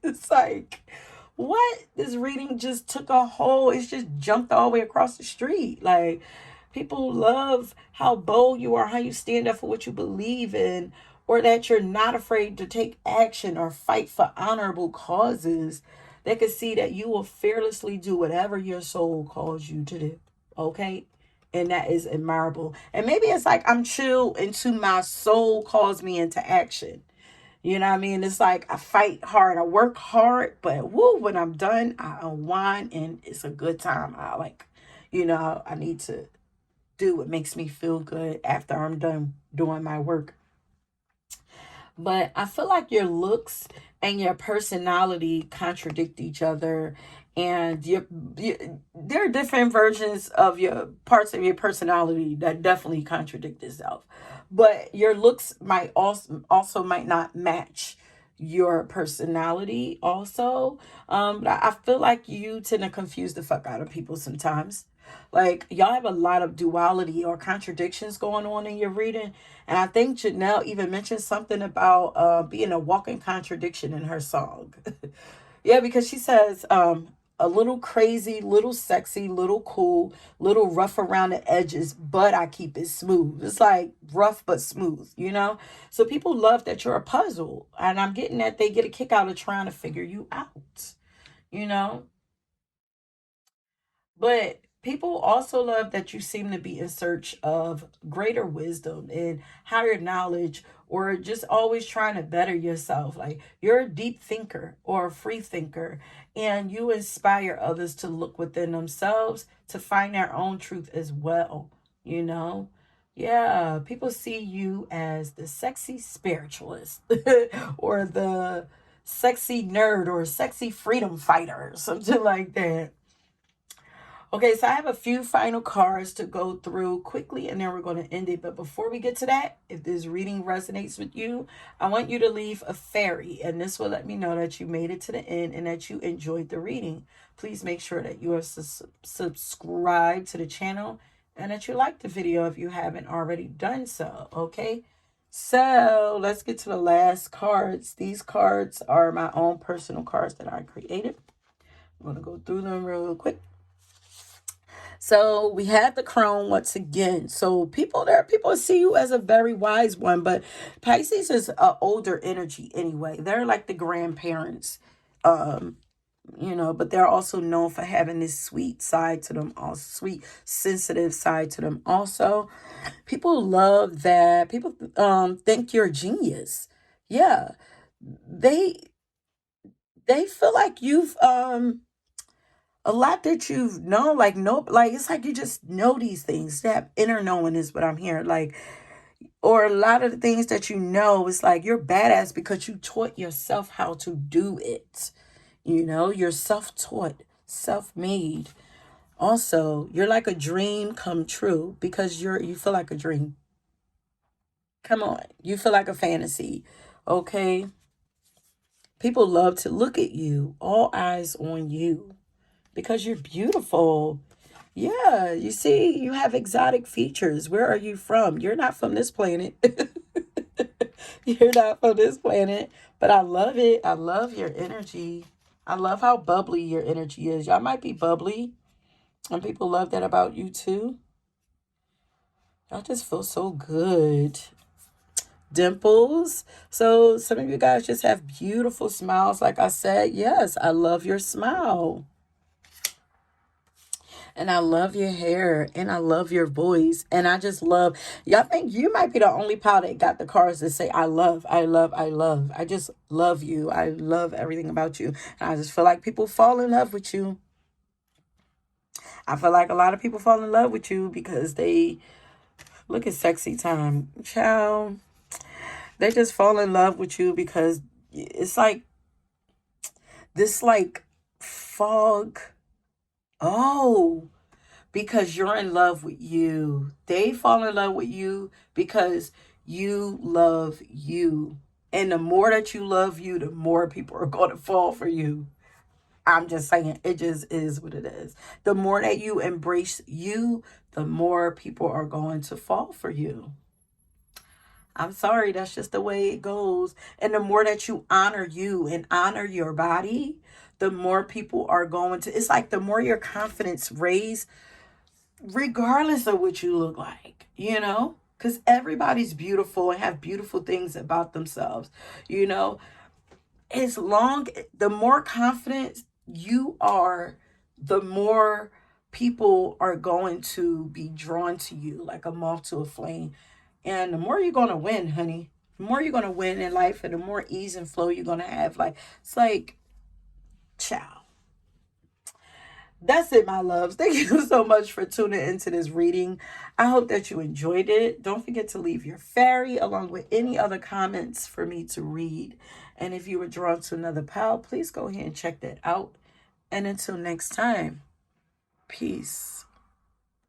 It's like, what? This reading just took a whole, it's just jumped all the way across the street. Like, people love how bold you are, how you stand up for what you believe in, or that you're not afraid to take action or fight for honorable causes. They can see that you will fearlessly do whatever your soul calls you to do. Okay? And that is admirable. And maybe it's like I'm chill until my soul calls me into action. You know what I mean? It's like I fight hard, I work hard, but woo, when I'm done, I unwind and it's a good time. I need to do what makes me feel good after I'm done doing my work. But I feel like your looks and your personality contradict each other, and there are different versions of your parts of your personality that definitely contradict itself. But your looks might also might not match your personality also. But I feel like you tend to confuse the fuck out of people sometimes. Like y'all have a lot of duality or contradictions going on in your reading, and I think Janelle even mentioned something about being a walking contradiction in her song. Yeah, because she says a little crazy, little sexy, little cool, little rough around the edges, but I keep it smooth. It's like rough but smooth, you know? So people love that you're a puzzle, and I'm getting that they get a kick out of trying to figure you out, you know? But people also love that you seem to be in search of greater wisdom and higher knowledge, or just always trying to better yourself. Like you're a deep thinker or a free thinker, and you inspire others to look within themselves to find their own truth as well. You know? Yeah, people see you as the sexy spiritualist or the sexy nerd or sexy freedom fighter or something like that. Okay, so I have a few final cards to go through quickly and then we're going to end it. But before we get to that, if this reading resonates with you, I want you to leave a fairy, and this will let me know that you made it to the end and that you enjoyed the reading. Please make sure that you are subscribed to the channel and that you like the video if you haven't already done so. Okay, so let's get to the last cards. These cards are my own personal cards that I created. I'm going to go through them real quick. So we had the crown once again. So people see you as a very wise one, but Pisces is an older energy anyway. They're like the grandparents, um, but they're also known for having this sweet side to them, also sweet, sensitive side to them. Also, people love that. People think you're a genius. Yeah, they they feel like you've a lot that you've known, like no, like it's like you just know these things. That inner knowing is what I'm hearing. Like, or a lot of the things that you know, it's like you're badass because you taught yourself how to do it. You're self-taught, self-made. Also, you're like a dream come true because you feel like a dream. Come on, you feel like a fantasy. Okay, people love to look at you, all eyes on you because you're beautiful. Yeah, you see, you have exotic features. Where are you from? You're not from this planet. You're not from this planet, but I love it. I love your energy. I love how bubbly your energy is. Y'all might be bubbly, and people love that about you too. Y'all just feel so good. Dimples. So some of you guys just have beautiful smiles. Like I said, yes, I love your smile. And I love your hair and I love your voice. And I just love, y'all think you might be the only pal that got the cards that say, I love, I love, I love. I just love you. I love everything about you. And I just feel like people fall in love with you. I feel like a lot of people fall in love with you because they look at sexy time. Child, they just fall in love with you because it's like this like fog. Oh, because you're in love with you. They fall in love with you because you love you. And the more that you love you, the more people are going to fall for you. I'm just saying, it just is what it is. The more that you embrace you, the more people are going to fall for you. I'm sorry, that's just the way it goes. And the more that you honor you and honor your body, the more people are going to, it's like the more your confidence raise, regardless of what you look like, because everybody's beautiful and have beautiful things about themselves, you know, as long, the more confident you are, the more people are going to be drawn to you like a moth to a flame. And the more you're going to win, honey, the more you're going to win in life and the more ease and flow you're going to have. Like, it's like, ciao. That's it, my loves. Thank you so much for tuning into this reading. I hope that you enjoyed it. Don't forget to leave your fairy along with any other comments for me to read. And if you were drawn to another pal, please go ahead and check that out. And until next time, peace.